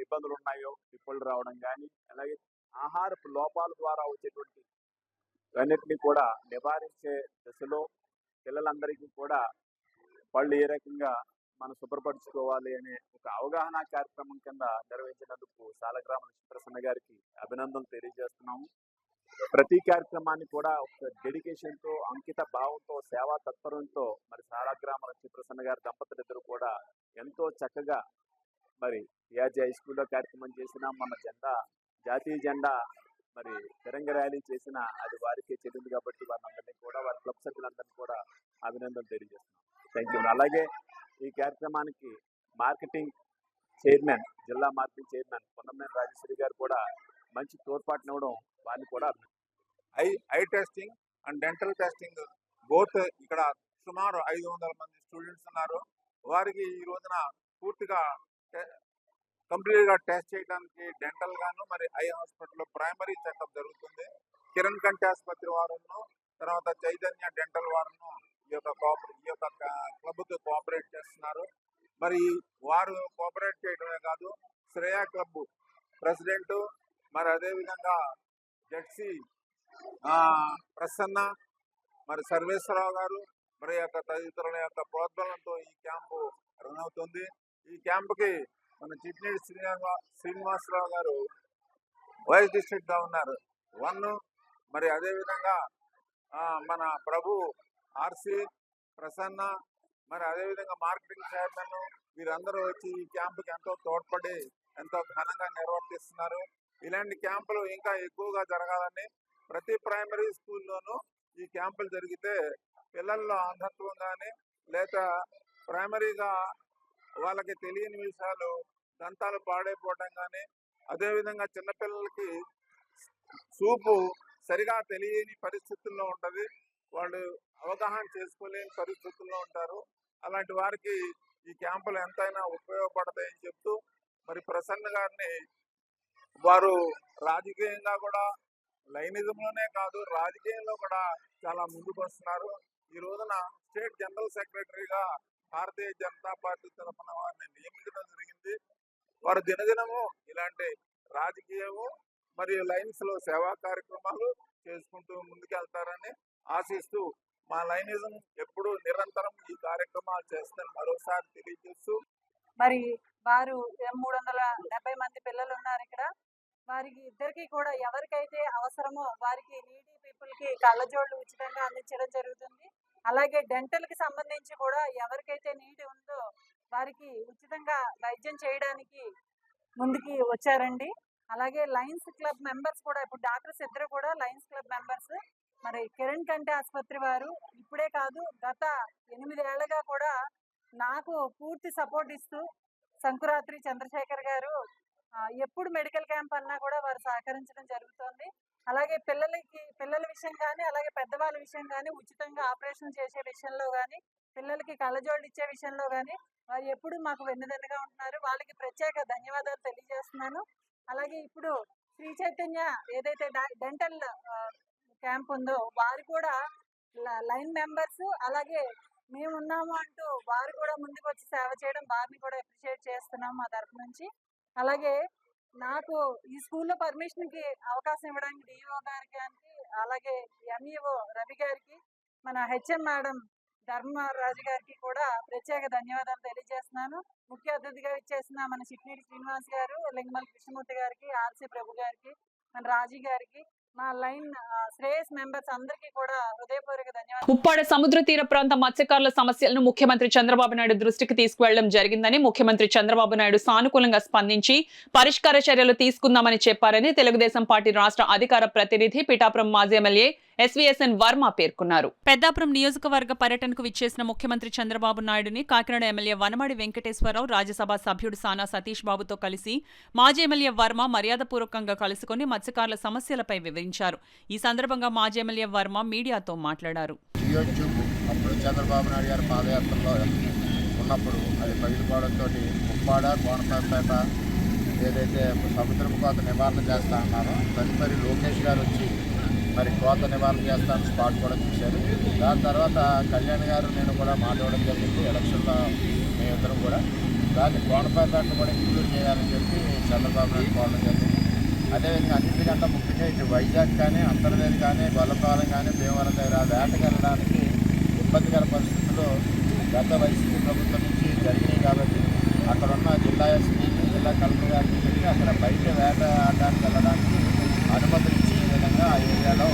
Speaker 10: ఇబ్బందులు ఉన్నాయో పిప్పళ్ళు రావడం కానీ, అలాగే ఆహారపు లోపాల ద్వారా వచ్చేటువంటి అన్నిటినీ కూడా నివారించే దశలో పిల్లలందరికీ కూడా పళ్ళు ఏ రకంగా మనం శుభ్రపరచుకోవాలి అనే ఒక అవగాహన కార్యక్రమం కింద నిర్వహించినందుకు సాలగ్రామ లక్ష్మీప్రసన్న గారికి అభినందనలు తెలియజేస్తున్నాము. ప్రతి కార్యక్రమాన్ని కూడా ఒక డెడికేషన్తో, అంకిత భావంతో, సేవా తత్పరంతో మరి సాలగ్రామ లక్ష్మీప్రసన్న గారి దంపతులిద్దరూ కూడా ఎంతో చక్కగా మరి పిఆర్జీ హై స్కూల్లో కార్యక్రమం చేసిన, మన జాతీయ జెండా మరి తిరంగ ర్యాలీ చేసిన అది వారికే చెల్లింది. కాబట్టి వారందరినీ కూడా వారి క్లబ్ సభ్యులందరినీ కూడా అభినందనలు తెలియజేస్తున్నాం. Thank you. అలాగే ఈ కార్యక్రమానికి మార్కెటింగ్ చైర్మన్, జిల్లా మార్కెటింగ్ చైర్మన్ పొన్నమనేని రాజేశ్వరి గారు కూడా మంచి తోడ్పాటునివ్వడం వారిని కూడా
Speaker 11: I testing and dental testing both ఇక్కడ సుమారు 500 మంది స్టూడెంట్స్ ఉన్నారు. వారికి ఈ రోజున పూర్తిగా కంప్లీట్గా టెస్ట్ చేయడానికి డెంటల్ గాను మరి ఐ హాస్పిటల్లో ప్రైమరీ చెకప్ జరుగుతుంది. కిరణ్ కంటి ఆసుపత్రి వారును, తర్వాత చైతన్య డెంటల్ వారును ఈ యొక్క క్లబ్కి కోఆపరేట్ చేస్తున్నారు. మరి వారు కోఆపరేట్ చేయడమే కాదు, శ్రేయా క్లబ్ ప్రెసిడెంట్, మరి అదేవిధంగా జెడ్సీ ప్రసన్న, మరి సర్వేశ్వరరావు గారు, మరి యొక్క తదితరుల యొక్క ప్రోద్బలంతో ఈ క్యాంపు రన్ అవుతుంది. ఈ క్యాంపుకి మన చిట్నీడి శ్రీనివాసరావు గారు వైస్ డిస్ట్రిక్ట్ గవర్నర్ 1, మరి అదేవిధంగా మన ప్రభు ఆర్సి ప్రసన్న, మరి అదేవిధంగా మార్కెటింగ్ చైర్మన్, వీరందరూ వచ్చి ఈ క్యాంపుకి ఎంతో తోడ్పడి ఎంతో ఘనంగా నిర్వర్తిస్తున్నారు. ఇలాంటి క్యాంపులు ఇంకా ఎక్కువగా జరగాలని, ప్రతి ప్రైమరీ స్కూల్లోనూ ఈ క్యాంపులు జరిగితే పిల్లల్లో అంధత్వం కానీ లేదా ప్రైమరీగా వాళ్ళకి తెలియని విషయాలు, దంతాలు పాడైపోవడం కానీ, అదేవిధంగా చిన్నపిల్లలకి చూపు సరిగా తెలియని పరిస్థితుల్లో ఉంటుంది, వాళ్ళు అవగాహన చేసుకోలేని పరిస్థితుల్లో ఉంటారు. అలాంటి వారికి ఈ క్యాంపులు ఎంతైనా ఉపయోగపడతాయని చెప్తూ, మరి ప్రసన్న గారిని వారు రాజకీయంగా కూడా లైనిజంలోనే కాదు రాజకీయంలో కూడా చాలా ముందుకు వస్తున్నారు. ఈ రోజున స్టేట్ జనరల్ సెక్రటరీగా భారతీయ జనతా పార్టీ తరఫున వారిని నియమించడం జరిగింది. వారు దినదినము ఇలాంటి రాజకీయము మరియు లైన్స్ లో సేవా కార్యక్రమాలు చేసుకుంటూ ముందుకెళ్తారని ఆశిస్తూ, మా లైనిజం ఎప్పుడు నిరంతరం ఈ కార్యక్రమాలు చేస్తారని మరోసారి తెలియజేస్తూ,
Speaker 12: మరి వారు 370 మంది పిల్లలు ఉన్నారు ఇక్కడ. వారికి ఇద్దరికి కూడా ఎవరికైతే అవసరమో వారికి నీడీ పీపుల్ కి కళ్ళజోళ్ళు ఉచితంగా అందించడం జరుగుతుంది. అలాగే డెంటల్ కి సంబంధించి కూడా ఎవరికైతే నీడ్ ఉందో వారికి ఉచితంగా వైద్యం చేయడానికి ముందుకి వచ్చారండి. అలాగే లయన్స్ క్లబ్ మెంబర్స్ కూడా, ఇప్పుడు డాక్టర్స్ ఇద్దరు కూడా లయన్స్ క్లబ్ మెంబర్స్. మరి కిరణ్ కంటి ఆసుపత్రి వారు ఇప్పుడే కాదు గత 8 ఏళ్లుగా కూడా నాకు పూర్తి సపోర్ట్ ఇస్తూ, సంకురాత్రి చంద్రశేఖర్ గారు ఎప్పుడు మెడికల్ క్యాంప్ అన్నా కూడా వారు సహకరించడం జరుగుతుంది. అలాగే పిల్లల విషయం కానీ, అలాగే పెద్దవాళ్ళ విషయం కానీ, ఉచితంగా ఆపరేషన్ చేసే విషయంలో కానీ, పిల్లలకి కళ్ళజోళ్ళు ఇచ్చే విషయంలో కానీ వారు ఎప్పుడు మాకు వెన్నుదన్నుగా ఉంటున్నారు. వాళ్ళకి ప్రత్యేక ధన్యవాదాలు తెలియజేస్తున్నాను. అలాగే ఇప్పుడు శ్రీ చైతన్య ఏదైతే డెంటల్ క్యాంప్ ఉందో వారు కూడా లైన్ మెంబర్స్, అలాగే మేము ఉన్నాము అంటూ వారు కూడా ముందుకు వచ్చి సేవ చేయడం, వారిని కూడా అప్రిషియేట్ చేస్తున్నాం మా తరఫు నుంచి. అలాగే నాకు ఈ స్కూల్లో పర్మిషన్కి అవకాశం ఇవ్వడానికి డిఓ గారికి, అలాగే ఎంఈఓ రవి గారికి, మన హెచ్ఎం మేడం ధర్మరాజు గారికి కూడా ప్రత్యేక ధన్యవాదాలు తెలియజేస్తున్నాను. ముఖ్య అతిథిగా ఇచ్చేసిన మన చిట్నీడి శ్రీనివాస్ గారు, లింగమల్ కృష్ణమూర్తి గారికి, ఆర్సి ప్రభు గారికి, మన రాజీ గారికి, మా లైన్ శ్రేయస్ మెంబర్స్ అందరికీ కూడా హృదయపూర్వక ధన్యవాదాలు.
Speaker 4: ఉప్పాడ సముద్ర తీర ప్రాంత మత్స్యకారుల సమస్యలను ముఖ్యమంత్రి చంద్రబాబు నాయుడు దృష్టికి తీసుకువెళ్లడం జరిగిందని, ముఖ్యమంత్రి చంద్రబాబు నాయుడు సానుకూలంగా స్పందించి పరిష్కార చర్యలు తీసుకుందామని చెప్పారని తెలుగుదేశం పార్టీ రాష్ట్ర అధికార ప్రతినిధి పిఠాపురం మాజీ ఎమ్మెల్యే ఎస్వీఎస్ఎన్ వర్మ పేర్కొన్నారు.
Speaker 1: పెద్దాపురం నియోజకవర్గ పర్యటనకు విచ్చేసిన ముఖ్యమంత్రి చంద్రబాబు నాయుడుని కాకినాడ ఎమ్మెల్యే వనమాడి వెంకటేశ్వరరావు రాజ్యసభ సభ్యుడు సానా సతీష్ బాబుతో కలిసి మాజీ ఎమ్మెల్యే వర్మ మర్యాదపూర్వకంగా కలుసుకుని మత్స్యకారుల సమస్యలపై వివరించారు. ఈ సందర్భంగా మాజీ ఎమ్మెల్యే వర్మ మీడియాతో మాట్లాడారు.
Speaker 13: అప్పుడు చంద్రబాబు నాయుడు గారు పాదయాత్రలో ఉన్నప్పుడు అది పగిలిపోవడంతో ఉప్పాడ కోనపేట ఏదైతే సముద్రం కోత నివారణ చేస్తా అన్నారో తదుపరి లోకేష్ గారు వచ్చి మరి కోత నివారణ చేస్తాను స్పాట్ కూడా చూశారు. దాని తర్వాత కళ్యాణ్ గారు నేను కూడా మాట్లాడడం జరిగింది. ఎలక్షన్లో మేమిద్దరం కూడా దాన్ని కోనపేటను కూడా ఇంక్లూడ్ చేయాలని చెప్పి చంద్రబాబు నాయుడు కోరడం జరిగింది. అదేవిధంగా అన్నింటికంటే ముఖ్యంగా ఇటు వైజాగ్ కానీ అంతర్వేది కానీ గొల్లపాలెం కానీ భీమవరం దగ్గర వేటకు వెళ్ళడానికి ఇబ్బందికర పరిస్థితుల్లో గత వైసీపీ ప్రభుత్వం నుంచి జరిగినాయి కాబట్టి అక్కడ ఉన్న జిల్లా ఎస్పీ జిల్లా కలెక్టర్ గారికి చెప్పి అక్కడ బయట వేట ఆడడానికి వెళ్ళడానికి అనుమతులు ఇచ్చే విధంగా ఆ ఏరియాలో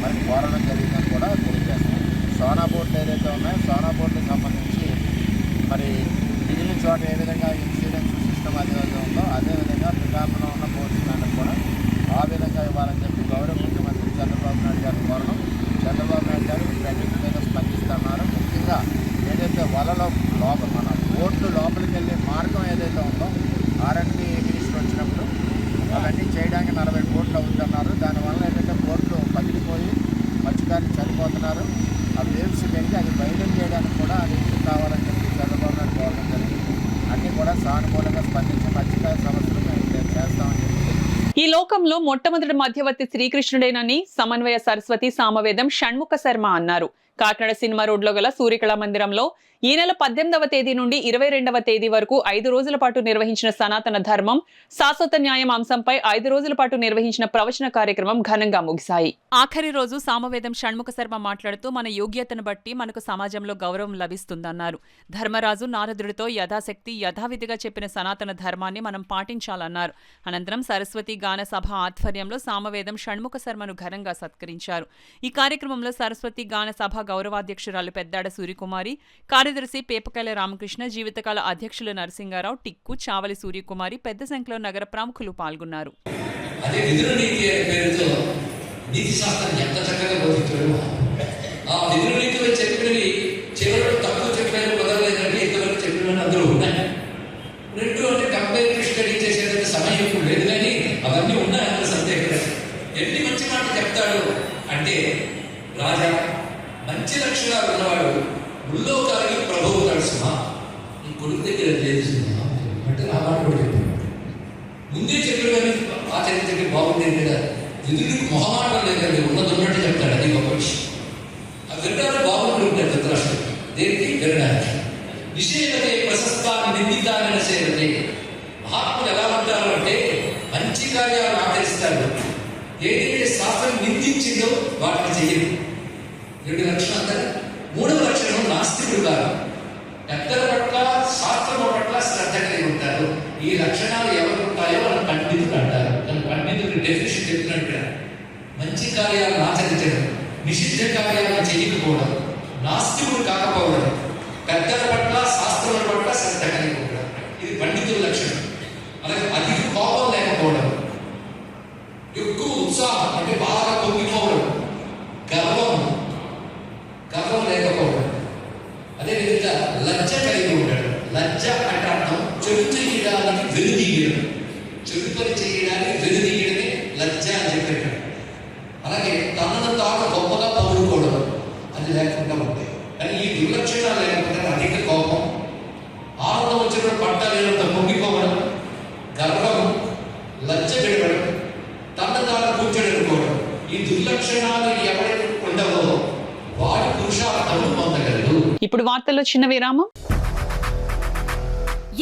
Speaker 13: మరి కోరడం జరిగిందని కూడా తెలియజేస్తాం. సోనా బోర్డులు ఏదైతే ఉన్నాయో సోనా బోర్డులకు సంబంధించి మరి మిగిలిన చోట ఏ విధంగా ఇన్సూరెన్స్ సిస్టమ్ అదేవిధంగా ఉందో అదేవిధంగా శ్రీకాకుళంలో ఉన్న పోలీసు మ్యాన్లకు కూడా ఆ విధంగా ఇవ్వాలని చెప్పి గౌరవ ముఖ్యమంత్రి చంద్రబాబు నాయుడు గారిని కోరడం. చంద్రబాబు నాయుడు గారు వీటన్నిటి మీద స్పందిస్తున్నారు. ముఖ్యంగా ఏదైతే వలలో లోపల మన బోట్లు లోపలికి వెళ్ళే మార్గం ఏదైతే ఉందో ఆర్ఎండ్బి మినిస్టర్ వచ్చినప్పుడు అవన్నీ చేయడానికి 40 కోట్లు అవుతున్నారు. దానివల్ల ఏంటంటే బోట్లు పగిలిపోయి మత్స్యకారులు చనిపోతున్నారు. ఆ వేవ్స్ పెరిగి అది బయటం చేయడానికి కూడా నీళ్ళు కావాలని చెప్పి చంద్రబాబు నాయుడు కోరడం జరిగింది. అన్నీ కూడా సానుకూలంగా స్పందించి మత్స్యకార సమస్యలు మేము చేస్తామని చెప్పి.
Speaker 4: ఈ లోకంలో మొట్టమొదటి మధ్యవర్తి శ్రీకృష్ణుడేనని సమన్వయ సరస్వతి సామవేదం షణ్ముఖ శర్మ అన్నారు. కాకినాడ సినిమా రోడ్లో గల సూర్యకళా మందిరంలో ఈ నెల 18వ తేదీ నుండి 22వ తేదీ వరకు 5 రోజుల పాటు నిర్వహించిన సనాతన ధర్మం శాశ్వత న్యాయం అంశంపై 5 రోజుల పాటు నిర్వహించిన ప్రవచన కార్యక్రమం ఘనంగా ముగిశాయి.
Speaker 1: ఆఖరి రోజు సామవేదం షణ్ముఖ శర్మ మాట్లాడుతూ మన యోగ్యతను బట్టి మనకు సమాజంలో గౌరవం లభిస్తుందన్నారు. ధర్మరాజు నారదుడితో యథాశక్తి యథావిధిగా చెప్పిన సనాతన ధర్మాన్ని మనం పాటించాలన్నారు. అనంతరం సరస్వతి గాన సభ ఆధ్వర్యంలో సామవేదం షణ్ముఖ శర్మను ఘనంగా సత్కరించారు. ఈ కార్యక్రమంలో సరస్వతి గాన సభ గౌరవాధ్యక్షురాలు పెద్దాడ సూర్యకుమారి, కార్యదర్శి పేపకాయల రామకృష్ణ, జీవితకాల అధ్యక్షులు నరసింగారావు, టిక్కు, చావలి సూర్యకుమారి, పెద్ద సంఖ్యలో నగర ప్రముఖులు పాల్గొన్నారు.
Speaker 14: ఎన్ని మంచి మాటలు చెప్తాడు అంటే రాజా మంచి లక్షణాలు ఉన్నవాడు ముల్లోకాలకి ప్రభువు నడుస్తున్నా నీ కొడుకు దగ్గర చేస్తున్నా అంటే ఆ మాట కూడా చెప్పాడు. ముందే చెప్పాడు కానీ ఆచరించే బాగుండేది కదా. ఎదురుకి మొహమాటం లేదండి, ఉన్నది ఉన్నట్టు చెప్తాడు. అది గొప్ప విషయం. ఆ వినడానికి బాగుంటూ ఉంటాడు ధృతరాష్ట్రుడు. దేనికి వినడానికి నిషేధతే ప్రశస్తాన్ని నిందితాన్ని సేవతే. మహాత్ములు ఎలా ఉంటారు అంటే మంచి కార్యాలు ఆచరిస్తారు. ఏదైతే శాస్త్రం నిందించిందో వాటిని చెయ్యరు. 2 లక్షణాలు అంటారు. 3వ లక్షణం నాస్తికుడు కాదు. పెద్దల పట్ల శాస్త్రం పట్ల శ్రద్ధ కలిగి ఉంటారు. ఈ లక్షణాలు ఎవరు ఉంటాయో వాళ్ళు పండితులు అంటారు. పండితుడికి డెఫినేషన్ చెప్తున్నట్టు మంచి కార్యాలను ఆచరించడం, నిషిద్ధ కార్యాలను చేయకపోవడం, నాస్తికుడు కాకపోవడం, పెద్దల పట్ల శాస్త్రముల పట్ల శ్రద్ధ కలిగి ఉండడం, ఇది పండితుల లక్షణం. అలాగే అధిక కోపం లేకపోవడం, ఎక్కువ ఉత్సాహం అంటే బాగా పొంగిపోవడం, గర్వం లేకపోవడం, అదేవిధంగా లజ్జ కలిగి ఉండడం. లజ్జ అంటే అర్థం చెడు చేయడానికి వెనుదీయడం, చెడు పని చేయడానికి వెనుదీయడమే లజ్జ అని చెప్పాడు. అలాగే తనను తాను గొప్పగా పౌరుకోవడం అది లేకుండా ఉంటాయి. కానీ ఈ దుర్లక్షణాలు లేకపోతే అధిక కోపం, ఆనందం వచ్చినప్పుడు పంట లేనంత పొంగిపోవడం, గర్వం, లజ్జ పెరగడం, తన తాను కూర్చోడనుకోవడం, ఈ దుర్లక్షణాలు ఎవరైతే ఉండవో వారి పురుషార్థము పొందగలరు.
Speaker 4: ఇప్పుడు వార్తల్లో చిన్న విరామం.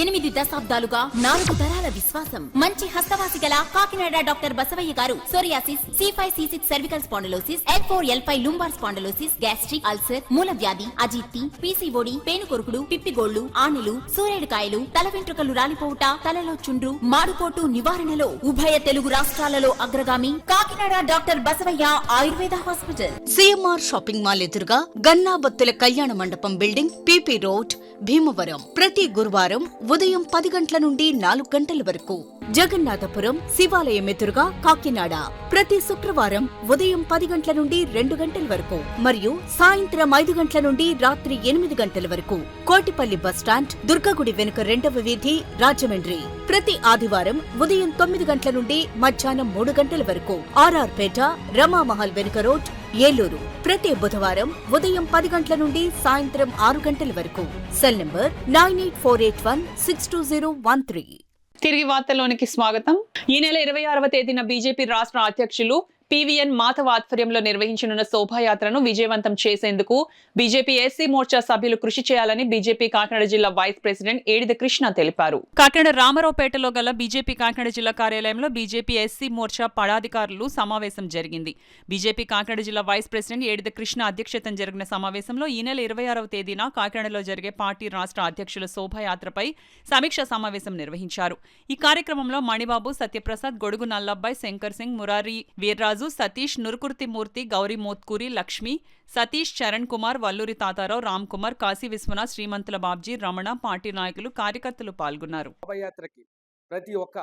Speaker 2: 8 దశాబ్దాలుగా 4 తరాల విశ్వాసం. మంచి హస్తవాసి గల కాకినాడ డాక్టర్ బసవయ్య గారు psoriasis, C5, C6 cervical spondylosis, L4, L5 lumbar spondylosis, gastric ulcer, మూల వ్యాధి, అజీర్తి, PCOD, పేనుకొరుకుడు, పిప్పిగోళ్లు, ఆనెలు, సూరేడుకాయలు, తల వెంట్రుకలు రాలిపోవుట, తలలో చుండ్రు, మాడుకోటు నివారణలో ఉభయ తెలుగు రాష్ట్రాలలో అగ్రగామి Kakinada doctor Basavayya Ayurveda hospital.
Speaker 3: CMR shopping mall ఎదురుగా గన్నాబత్తుల కళ్యాణ మండపం బిల్డింగ్, PP రోడ్, భీమవరం. ప్రతి గురువారం ఉదయం 10 గంటల నుండి 4 గంటల వరకు. జగన్నాథపురం శివాలయం ఎదురుగా కాకినాడ ప్రతి శుక్రవారం ఉదయం 10 గంటల నుండి 2 గంటల వరకు మరియు సాయంత్రం 5 గంటల నుండి రాత్రి 8 గంటల వరకు. కోటిపల్లి బస్టాండ్ దుర్గగుడి వెనుక 2వ వీధి రాజమండ్రి ప్రతి ఆదివారం ఉదయం 9 గంటల నుండి మధ్యాహ్నం 3 గంటల వరకు. ఆర్ఆర్ పేట రమామహల్ వెనుక రోడ్ ఏలూరు ప్రతి బుధవారం ఉదయం 10 గంటల నుండి సాయంత్రం 6 గంటల వరకు. Cell number 9848162013.
Speaker 4: తిరిగి వార్తల్లోనికి స్వాగతం. ఈ నెల 26వ తేదీన బీజేపీ రాష్ట్ర అధ్యక్షులు PVN మాధవ్ ఆధ్వర్యంలో నిర్వహించనున్న శోభాయాత్రను విజయవంతం చేసేందుకు బీజేపీ ఎస్సీ మోర్చా సభ్యులు కృషి చేయాలని బీజేపీ కాకినాడ జిల్లా వైస్ ప్రెసిడెంట్ ఏడిద కృష్ణ తెలిపారు.
Speaker 1: కాకినాడ రామారావుపేటలో గల బీజేపీ కాకినాడ జిల్లా కార్యాలయంలో బీజేపీ ఎస్సీ మోర్చా పదాధికారులు సమావేశం జరిగింది. బీజేపీ కాకినాడ జిల్లా వైస్ ప్రెసిడెంట్ ఏడిద కృష్ణ అధ్యక్షతన జరిగిన సమావేశంలో ఈ నెల 26వ తేదీన కాకినాడలో జరిగే పార్టీ రాష్ట్ర అధ్యక్షుల శోభాయాత్రపై సమీక్షా సమావేశం నిర్వహించారు. ఈ కార్యక్రమంలో మణిబాబు, సత్యప్రసాద్, గొడుగు నల్లబ్బాయి, శంకర్ సింగ్, మురారి వీర్రాజు, సతీష్, నురుకుర్తి మూర్తి, గౌరీ మోత్కూరి, లక్ష్మి, సతీష్, చరణ్ కుమార్, వల్లూరి తాతారావు, రామ్ కుమార్, కాశీ విశ్వనాథ్, శ్రీమంతుల బాబ్జీ, రమణ, పార్టీ నాయకులు, కార్యకర్తలు పాల్గొన్నారు.
Speaker 15: శోభాయాత్రకి ప్రతి ఒక్క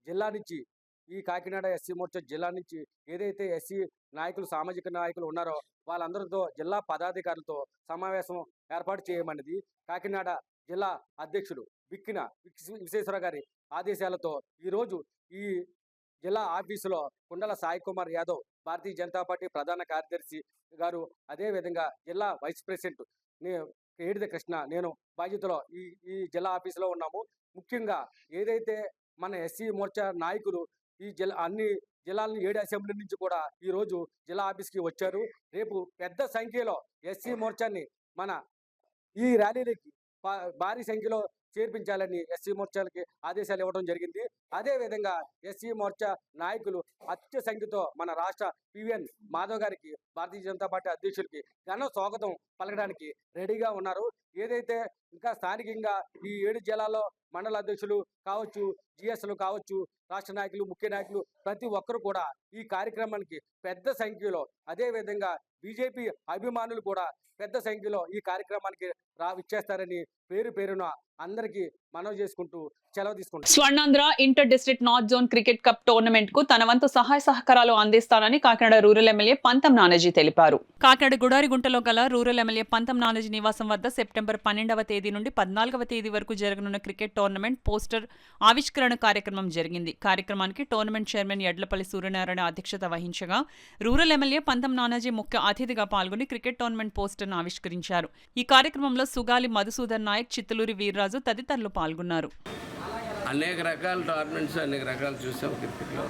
Speaker 15: జిల్లా నుంచి, ఈ కాకినాడ ఎస్సీ మోర్చా జిల్లా నుంచి ఏదైతే ఎస్సీ నాయకులు, సామాజిక నాయకులు ఉన్నారో వాళ్ళందరితో జిల్లా పదాధికారులతో సమావేశం ఏర్పాటు చేయమన్నది కాకినాడ జిల్లా అధ్యక్షుడు బిక్కిన విశ్వేశ్వర గారి ఆదేశాలతో ఈరోజు ఈ జిల్లా ఆఫీసులో కుండల సాయి కుమార్ యాదవ్, భారతీయ జనతా పార్టీ ప్రధాన కార్యదర్శి గారు, అదేవిధంగా జిల్లా వైస్ ప్రెసిడెంట్ ఏడిద కృష్ణ, నేను బాధ్యతలో ఈ జిల్లా ఆఫీసులో ఉన్నాము. ముఖ్యంగా ఏదైతే మన ఎస్సీ మోర్చా నాయకులు ఈ అన్ని జిల్లాలను 7 అసెంబ్లీ నుంచి కూడా ఈరోజు జిల్లా ఆఫీస్కి వచ్చారు. రేపు పెద్ద సంఖ్యలో ఎస్సీ మోర్చాని మన ఈ ర్యాలీలకి భారీ సంఖ్యలో చేర్పించాలని ఎస్సీ మోర్చాలకి ఆదేశాలు ఇవ్వడం జరిగింది. అదేవిధంగా ఎస్సీ మోర్చా నాయకులు అత్య సంఖ్యతో మన రాష్ట్ర PVN మాధవ్ గారికి, భారతీయ జనతా పార్టీ అధ్యక్షులకి ఘన స్వాగతం పలకడానికి రెడీగా ఉన్నారు. ఏదైతే ఇంకా స్థానికంగా ఈ 7 జిల్లాల్లో మండల అధ్యక్షులు కావచ్చు, GSలు కావచ్చు, రాష్ట్ర నాయకులు, ముఖ్య నాయకులు ప్రతి ఒక్కరు కూడా ఈ కార్యక్రమానికి పెద్ద సంఖ్యలో, అదేవిధంగా బీజేపీ అభిమానులు కూడా పెద్ద సంఖ్యలో ఈ కార్యక్రమానికి ఇచ్చేస్తారని పేరున అందరికీ మనవి చేసుకుంటూ సెలవు తీసుకుంటాం.
Speaker 4: Swarnandhra inter district north zone cricket cup tournament కు తన వంతు సహాయ సహకారాలు అందిస్తానని కాకినాడ రూరల్ ఎమ్మెల్యే పంతం నానాజీ తెలిపారు.
Speaker 1: కాకినాడ గుడారిగుంటలో గల రూరల్ ఎమ్మెల్యే పంతం నానాజీ నివాసం వద్ద సెప్టెంబర్ 12వ తేదీ నుండి 14వ తేదీ వరకు జరగనున్న క్రికెట్ టోర్నమెంట్ పోస్టర్ ఆవిష్కరణ కార్యక్రమం జరిగింది. కార్యక్రమానికి టోర్నమెంట్ చైర్మన్ యడ్లపల్లి సూర్యనారాయణ అధ్యక్షత వహించగా రూరల్ ఎమ్మెల్యే పంతం నానాజీ ముఖ్య అతిథిగా పాల్గొని క్రికెట్ టోర్నమెంట్ పోస్టర్ను ఆవిష్కరించారు. ఈ కార్యక్రమంలో సుగాలి మధుసూదన్ నాయక్, చిత్తలూరి వీర్రాజు తదితరులు పాల్గొన్నారు.
Speaker 6: అనేక రకాల టోర్నమెంట్స్, అనేక రకాలు చూసాం. క్రికెట్లో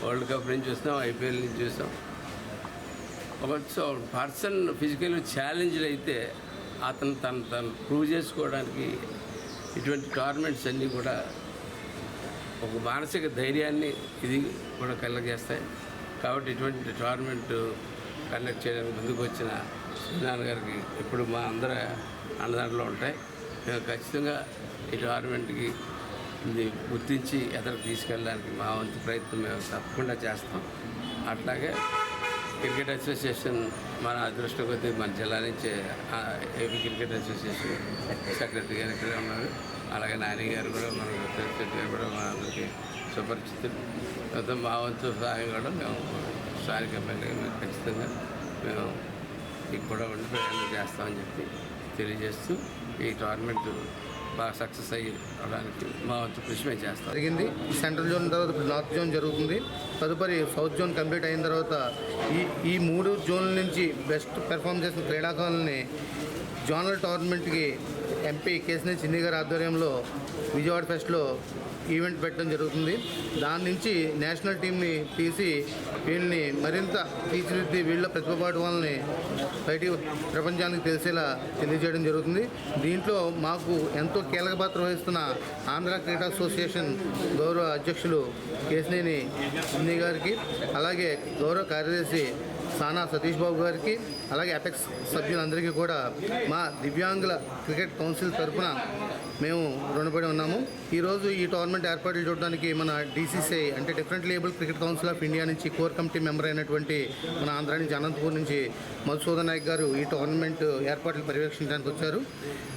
Speaker 6: వరల్డ్ కప్ నుంచి చూస్తాం, IPL నుంచి చూస్తాం. ఒక పర్సన్ ఫిజికల్ ఛాలెంజ్లు అయితే అతను తను ప్రూవ్ చేసుకోవడానికి ఇటువంటి టోర్నమెంట్స్ అన్నీ కూడా ఒక మానసిక ధైర్యాన్ని ఇది కూడా కలగజేస్తాయి. కాబట్టి ఇటువంటి టోర్నమెంట్ కండక్ట్ చేయడానికి ముందుకు వచ్చిన శ్రీనారాయణ గారికి ఇప్పుడు మా అందరి అండదండలో ఉంటాయి. మేము ఖచ్చితంగా ఈ టోర్నమెంట్కి ఇది గుర్తించి ఎదురు తీసుకెళ్ళడానికి మా వంతు ప్రయత్నం మేము తప్పకుండా చేస్తాం. అట్లాగే క్రికెట్ అసోసియేషన్ మన అదృష్టం కొద్దీ మన జిల్లా నుంచి ఏపీ క్రికెట్ అసోసియేషన్ సెక్రటరీ గారు ఇక్కడే ఉన్నారు. అలాగే నాని గారు కూడా మనకు ప్రెసిడెంట్ కూడా మన అందరికీ సుపరిచితులు. మొత్తం మా వంతు సహాయం కూడా మేము స్థానిక ఎమ్మెల్యేగా మేము ఖచ్చితంగా మేము కూడా ఉండి ప్రయాణం చేస్తామని చెప్పి తెలియజేస్తూ ఈ టోర్నమెంట్ బాగా సక్సెస్ అయ్యడానికి మా వంతు కృషి మేము చేస్తాం.
Speaker 13: జరిగింది. సెంట్రల్ జోన్ తర్వాత నార్త్ జోన్ జరుగుతుంది. తదుపరి సౌత్ జోన్ కంప్లీట్ అయిన తర్వాత ఈ 3 జోన్ల నుంచి బెస్ట్ పెర్ఫామ్ చేసిన క్రీడాకారులని జోనల్ టోర్నమెంట్కి MP కేసినేని చిన్ని గారి ఆధ్వర్యంలో విజయవాడ ఫెస్ట్లో ఈవెంట్ పెట్టడం జరుగుతుంది. దాని నుంచి నేషనల్ టీంని తీసి వీళ్ళని మరింత తీర్చిదిద్ది వీళ్ళ ప్రతిభపాటు వాళ్ళని బయటికి ప్రపంచానికి తెలిసేలా తెలియజేయడం జరుగుతుంది. దీంట్లో మాకు ఎంతో కీలక పాత్ర వహిస్తున్న ఆంధ్ర క్రికెట్ అసోసియేషన్ గౌరవ అధ్యక్షులు కేసినేని చిన్ని గారికి, అలాగే గౌరవ కార్యదర్శి సానా సతీష్ బాబు గారికి, అలాగే అపెక్స్ సభ్యులందరికీ కూడా మా దివ్యాంగుల క్రికెట్ కౌన్సిల్ తరఫున మేము రుణపడి ఉన్నాము. ఈరోజు ఈ టోర్నమెంట్ ఏర్పాట్లు చూడడానికి మన DCCI అంటే different label cricket council of India నుంచి కోర్ కమిటీ మెంబర్ అయినటువంటి మన ఆంధ్ర నుంచి అనంతపూర్ నుంచి మధుసూదన్ నాయక్ గారు ఈ టోర్నమెంట్ ఏర్పాట్లు పర్యవేక్షించడానికి వచ్చారు.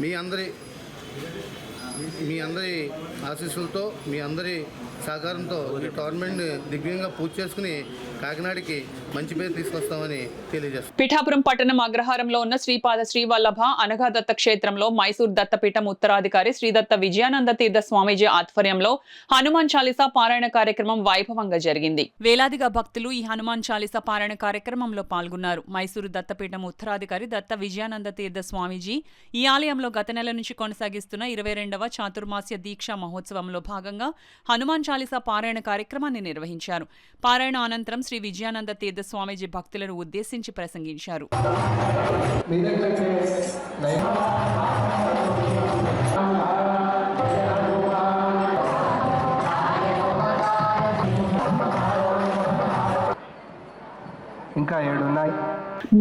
Speaker 13: మీ అందరి
Speaker 16: మీ అందరి ఆశీస్సులతో మీ అందరి సహకారంతో ఈ టోర్నమెంట్ దిగ్విజయంగా పూర్తి చేసుకుని కాకినాడకి మంచి పేరు తీసుకొస్తామని తెలియజేస్తాం.
Speaker 4: పిఠాపురం పట్టణం అగ్రహారంలో ఉన్న శ్రీపాద శ్రీవల్లభ అనఘాదత్త క్షేత్రంలో మైసూర్ దత్తపీఠం ఉత్తరాధికారి శ్రీదత్త విజయానంద తీర్థ స్వామీజీ ఆధ్వర్యంలో హనుమాన్ చాలీసా పారాయణ కార్యక్రమం వైభవంగా జరిగింది.
Speaker 1: వేలాదిగా భక్తులు ఈ హనుమాన్ చాలీసా పారాయణ కార్యక్రమంలో పాల్గొన్నారు. మైసూరు దత్తపీఠం ఉత్తరాధికారి దత్త విజయానంద తీర్థ స్వామీజీ ఈ ఆలయంలో గత నెల నుంచి కొనసాగిస్తున్న 22వ చాతుర్మాస్య దీక్షా మహోత్సవంలో భాగంగా హనుమాన్ చాలీసా పారాయణ కార్యక్రమాన్ని నిర్వహించారు. పారాయణ అనంతరం శ్రీ విజయానంద తీర్థ స్వామీజీ భక్తులను ఉద్దేశించి ప్రసంగించారు.
Speaker 17: ఇంకా 7 ఉన్నాయి.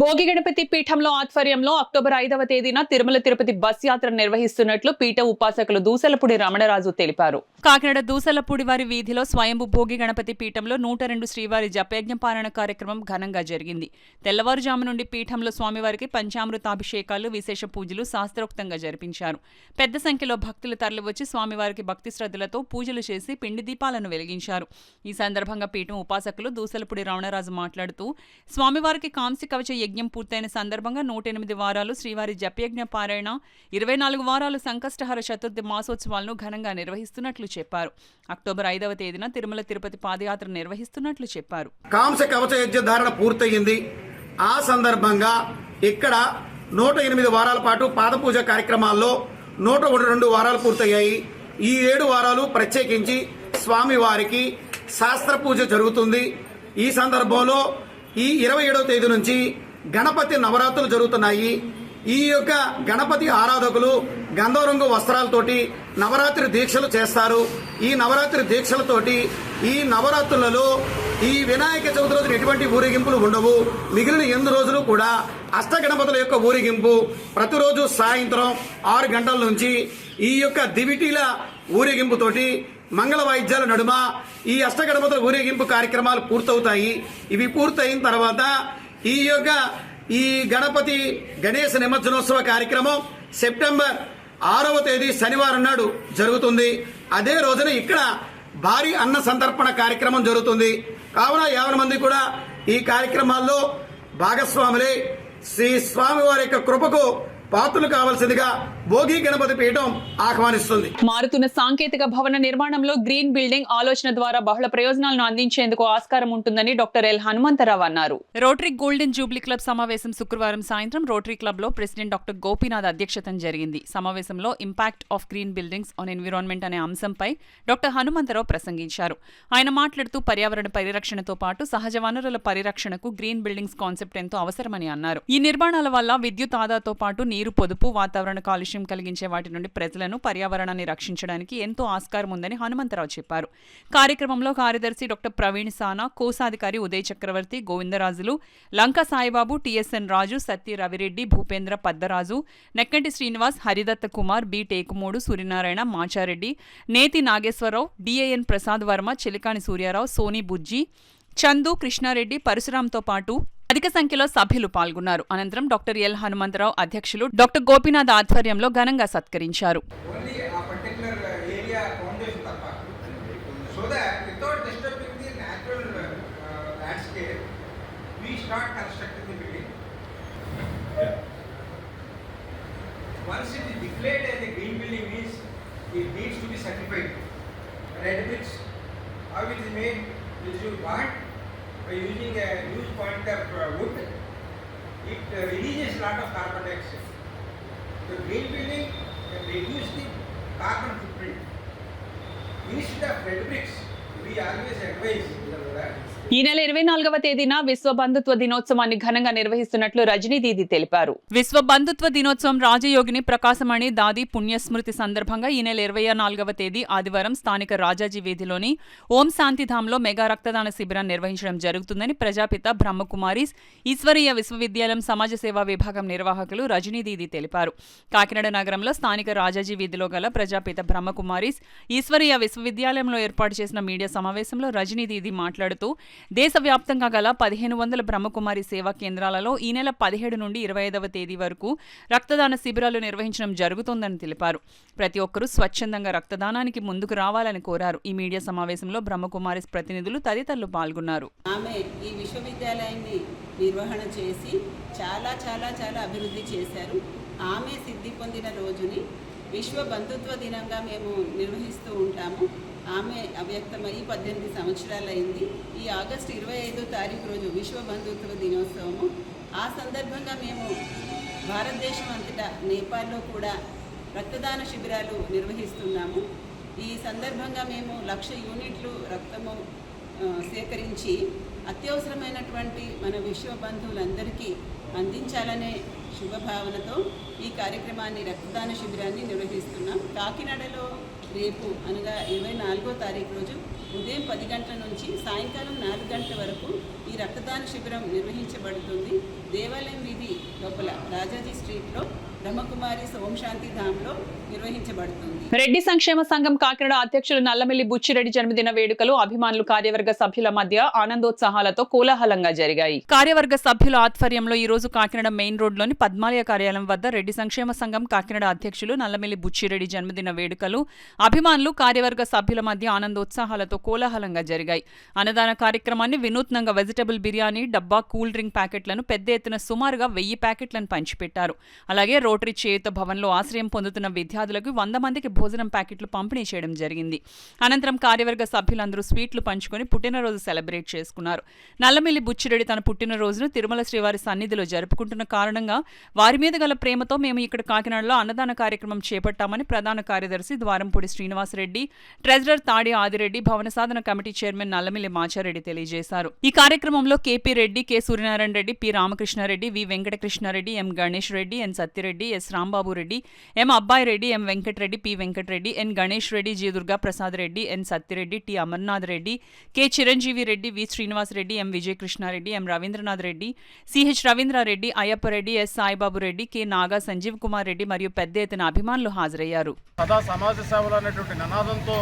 Speaker 4: భోగి గణపతి పీఠంలో ఆధ్వర్యంలో అక్టోబర్ 5వ తేదీన తిరుమల తిరుపతి బస్ యాత్ర నిర్వహిస్తున్నట్లు పీఠ ఉపాసకులు దూసలపూడి రమణరాజు తెలిపారు.
Speaker 1: కాకినాడ దూసలపూడి వారి వీధిలో స్వయంభు భోగి గణపతి పీఠంలో 102 శ్రీవారి జపయజ్ఞ పారాయణ కార్యక్రమం ఘనంగా జరిగింది. తెల్లవారుజాము నుండి పీఠంలో స్వామివారికి పంచామృతాభిషేకాలు, విశేష పూజలు శాస్త్రోక్తంగా జరిపించారు. పెద్ద సంఖ్యలో భక్తులు తరలివచ్చి స్వామివారికి భక్తి శ్రద్ధలతో పూజలు చేసి పిండి దీపాలను వెలిగించారు. ఈ సందర్భంగా పీఠం ఉపాసకులు దూసలపూడి రమణరాజు మాట్లాడుతూ స్వామివారికి కాంస్య కవచ యజ్ఞం పూర్తయిన సందర్భంగా 108 వారాలు శ్రీవారి జపయజ్ఞ పారాయణ, 24 వారాలు సంకష్టహర చతుర్థి మాసోత్సవాలను ఘనంగా నిర్వహిస్తున్నట్లు చెప్పారు. అక్టోబర్ 5వ తేదీన తిరుమల తిరుపతి పాదయాత్ర నిర్వహిస్తున్నట్లు చెప్పారు.
Speaker 18: కాంస్య కవచ యజ్ఞ ధారణ పూర్తయింది. ఆ సందర్భంగా ఇక్కడ 108 వారాల పాటు పాదపూజ కార్యక్రమాల్లో 102 వారాలు పూర్తయ్యాయి. ఈ 7 వారాలు ప్రత్యేకించి స్వామివారికి శాస్త్ర పూజ జరుగుతుంది. ఈ సందర్భంలో ఈ 27వ తేదీ నుంచి గణపతి నవరాత్రులు జరుగుతున్నాయి. ఈ యొక్క గణపతి ఆరాధకులు గంధవరంగు వస్త్రాలతోటి నవరాత్రి దీక్షలు చేస్తారు. ఈ నవరాత్రి దీక్షలతోటి ఈ నవరాత్రులలో ఈ వినాయక చవితి రోజున ఎటువంటి ఊరేగింపులు ఉండవు. మిగిలిన 8 రోజులు కూడా అష్టగణపతుల యొక్క ఊరేగింపు ప్రతిరోజు సాయంత్రం 6 గంటల నుంచి ఈ యొక్క దివిటీల ఊరేగింపుతోటి మంగళ వాయిద్యాల నడుమ ఈ అష్టగణపతుల ఊరేగింపు కార్యక్రమాలు పూర్తవుతాయి. ఇవి పూర్తయిన తర్వాత ఈ గణపతి గణేశ నిమజ్జనోత్సవ కార్యక్రమం సెప్టెంబర్ 6వ తేదీ శనివారం నాడు జరుగుతుంది. అదే రోజున ఇక్కడ భారీ అన్న సంతర్పణ కార్యక్రమం జరుగుతుంది. కావున 50 మంది కూడా ఈ కార్యక్రమాల్లో భాగస్వాములై శ్రీ స్వామివారి యొక్క కృపకు పాత్రలు కావాల్సిందిగా భోగి గణపతి పీఠం ఆహ్వానిస్తుంది.
Speaker 4: మారుతున్న సాంకేతిక భవన నిర్మాణంలో గ్రీన్ బిల్డింగ్ ఆలోచన ద్వారా బహుళ ప్రయోజనాలను అందించేందుకు ఆస్కారం ఉంటుందని డాక్టర్ ఎల్ హనుమంతరావు అన్నారు.
Speaker 1: రోటరీ గోల్డెన్ జూబ్లీ క్లబ్ సమావేశం శుక్రవారం సాయంత్రం రోటరీ క్లబ్ లో ప్రెసిడెంట్ డాక్టర్ గోపీనాథ్ అధ్యక్షతన జరిగింది. సమావేశంలో impact of green buildings on environment అనే అంశంపై డాక్టర్ హనుమంతరావు ప్రసంగించారు. ఆయన మాట్లాడుతూ పర్యావరణ పరిరక్షణతో పాటు సహజ వనరుల పరిరక్షణకు గ్రీన్ బిల్డింగ్స్ కాన్సెప్ట్ ఎంతో అవసరమని అన్నారు. ఈ నిర్మాణాల వల్ల విద్యుత్ ఆదాతో పాటు నీరు పొదుపు, వాతావరణ కాలుష్యం కలిగించే వాటి నుండి ప్రజలను, పర్యావరణాన్ని రక్షించడానికి ఎంతో ఆస్కారం ఉందని హనుమంతరావు చెప్పారు. కార్యక్రమంలో కార్యదర్శి డాక్టర్ ప్రవీణ్ సానా, కోశాధికారి ఉదయ్ చక్రవర్తి, గోవిందరాజులు, లంక సాయిబాబు, టిఎస్ఎన్ రాజు, సత్య రవిరెడ్డి, భూపేంద్ర పద్దరాజు, నెక్కంటి శ్రీనివాస్, హరిదత్త కుమార్, బి టేకుమూడు, సూర్యనారాయణ, మాచారెడ్డి, నేతి నాగేశ్వరరావు, డిఐఎన్ ప్రసాద్ వర్మ, చెలికాని సూర్యారావు, సోని బుజ్జి, చందు, కృష్ణారెడ్డి, పరశురాంతో పాటు అధిక సంఖ్యలో సభ్యులు పాల్గొన్నారు. అనంతరం డాక్టర్ ఎల్ హనుమంతరావు అధ్యక్షులు డాక్టర్ గోపీనాథ్ ఆధ్వర్యంలో ఘనంగా సత్కరించారు.
Speaker 19: By using a huge quantity of wood, it releases a lot of carbon dioxide. The green building can reduce the carbon footprint. Instead of red bricks, we always advise that
Speaker 4: ఈ నెల 24వ తేదీన విశ్వ బంధుత్వ దినోత్సవాన్ని ఘనంగా నిర్వహిస్తున్నట్లు రజనీ దీది తెలిపారు.
Speaker 1: విశ్వ బంధుత్వ దినోత్సవం రాజయోగిని ప్రకాశమణి దాది పుణ్యస్మృతి సందర్భంగా ఈ నెల 24వ తేదీ ఆదివారం స్థానిక రాజాజీ వీధిలోని ఓం శాంతిధాంలో మెగా రక్తదాన శిబిరాన్ని నిర్వహించడం జరుగుతుందని ప్రజాపిత బ్రహ్మకుమారీస్ ఈశ్వరీయ విశ్వవిద్యాలయం సమాజ సేవా విభాగం నిర్వాహకులు రజనీ దీది తెలిపారు. కాకినాడ నగరంలో స్థానిక రాజాజీ వీధిలో గల ప్రజాపిత బ్రహ్మకుమారీస్ ఈశ్వరీయ విశ్వవిద్యాలయంలో ఏర్పాటు చేసిన మీడియా సమావేశంలో రజనీ దీది మాట్లాడుతూ దేశవ్యాప్తంగా గల 1500 బ్రహ్మకుమారి సేవా కేంద్రాలలో ఈ నెల 17 నుండి 25వ తేదీ వరకు రక్తదాన శిబిరాలు నిర్వహించడం జరుగుతోందని తెలిపారు. ప్రతి ఒక్కరూ స్వచ్ఛందంగా రక్తదానానికి ముందుకు రావాలని కోరారు. ఈ మీడియా సమావేశంలో బ్రహ్మకుమారి ప్రతినిధులు తదితరులు పాల్గొన్నారు.
Speaker 20: ఆమె ఈ విశ్వవిద్యాలయాన్ని నిర్వహణ చేసి చాలా చాలా చాలా అభివృద్ధి చేశారు. ఆమె సిద్ధి పొందిన రోజుని విశ్వ బంధుత్వ దినంగా మేము నిర్వహిస్తూ ఉంటాము. ఆమె అవ్యక్తమై 18 సంవత్సరాలైంది. ఈ ఆగస్టు 25వ తారీఖు రోజు విశ్వ బంధుత్వ దినోత్సవము. ఆ సందర్భంగా మేము భారతదేశం అంతటా నేపాల్లో కూడా రక్తదాన శిబిరాలు నిర్వహిస్తున్నాము. ఈ సందర్భంగా మేము 1,00,000 యూనిట్లు రక్తము సేకరించి అత్యవసరమైనటువంటి మన విశ్వ బంధువులందరికీ అందించాలనే శుభభావనతో ఈ కార్యక్రమాన్ని రక్తదాన శిబిరాన్ని నిర్వహిస్తున్నాం. కాకినాడలో రేపు అనగా 24వ తారీఖు రోజు ఉదయం 10 గంటల నుంచి సాయంకాలం 4 గంటల వరకు ఈ రక్తదాన శిబిరం నిర్వహించబడుతుంది. దేవాలయం వీధి లోపల రాజాజీ స్ట్రీట్లో బ్రహ్మకుమారి సోమశాంతి ధామ్లో నిర్వహించబడుతుంది.
Speaker 4: రెడ్డి సంక్షేమ సంఘం కాకినాడ అధ్యక్షులు నల్లమిల్లి బుచ్చిరెడ్డి జన్మదిన వేడుకలు అభిమానులు కార్యవర్గ సభ్యుల మధ్య ఆనందోత్సాహాలతో కోలాహలంగా జరిగాయి. కార్యవర్గ సభ్యుల ఆధ్వర్యంలో ఈ రోజు కాకినాడ మెయిన్ రోడ్లోని పద్మాలయ కార్యాలయం వద్ద రెడ్డి సంక్షేమ సంఘం కాకినాడ అధ్యక్షులు నల్లమిల్లి బుచ్చిరెడ్డి జన్మదిన వేడుకలు అభిమానులు కార్యవర్గ సభ్యుల మధ్య ఆనందోత్సాహాలతో కోలాహలంగా జరిగాయి. అన్నదాన కార్యక్రమాన్ని వినూత్నంగా వెజిటబుల్ బిర్యానీ, డబ్బా, కూల్ డ్రింక్ ప్యాకెట్లను పెద్ద ఎత్తున సుమారుగా 1000 ప్యాకెట్లను పంచిపెట్టారు. అలాగే రోటరీ చేయుత భవన్లో ఆశ్రయం పొందుతున్న విద్యార్థులకు 100 మందికి భోజనం ప్యాకెట్లు పంపిణీ చేయడం జరిగింది. అనంతరం కార్యవర్గ సభ్యులందరూ స్వీట్లు పంచుకొని పుట్టినరోజు సెలబ్రేట్ చేసుకున్నారు. నల్లమిల్లి బుచ్చిరెడ్డి తన పుట్టినరోజును తిరుమల శ్రీవారి సన్నిధిలో జరుపుకుంటున్న కారణంగా వారి మీద గల ప్రేమతో మేము ఇక్కడ కాకినాడలో అన్నదాన కార్యక్రమం చేపట్టామని ప్రధాన కార్యదర్శి ద్వారంపూడి శ్రీనివాసరెడ్డి, ట్రెజరర్ తాడి ఆదిరెడ్డి, భవన సాధన కమిటీ చైర్మన్ నల్లమిల్లి మాచారెడ్డి తెలియజేశారు. ఈ కార్యక్రమంలో KP Reddy, K Suryanarayana Reddy, P Ramakrishnareddy, V Venkatakrishnareddy, M Ganesh Reddy, N Satyareddy, S Rambabu Reddy, M Abbai Reddy, M Venkatareddy, P Venkatareddy, N Ganesh Reddy, G Durga Prasad Reddy, N Satyareddy, T Amarnath Reddy, K Chiranjeevi Reddy, V Srinivas Reddy, M Vijayakrishnareddy, M Ravindranath Reddy, CH Ravindrareddy, Ayyappareddy, S Saibabu Reddy, K Naga, Sanjeev Kumar Reddy మరియు పెద్ద ఎత్తున అభిమానులు హాజరయ్యారు.
Speaker 21: సదా సమాజ సేవలు అనేటువంటి నినాదంతో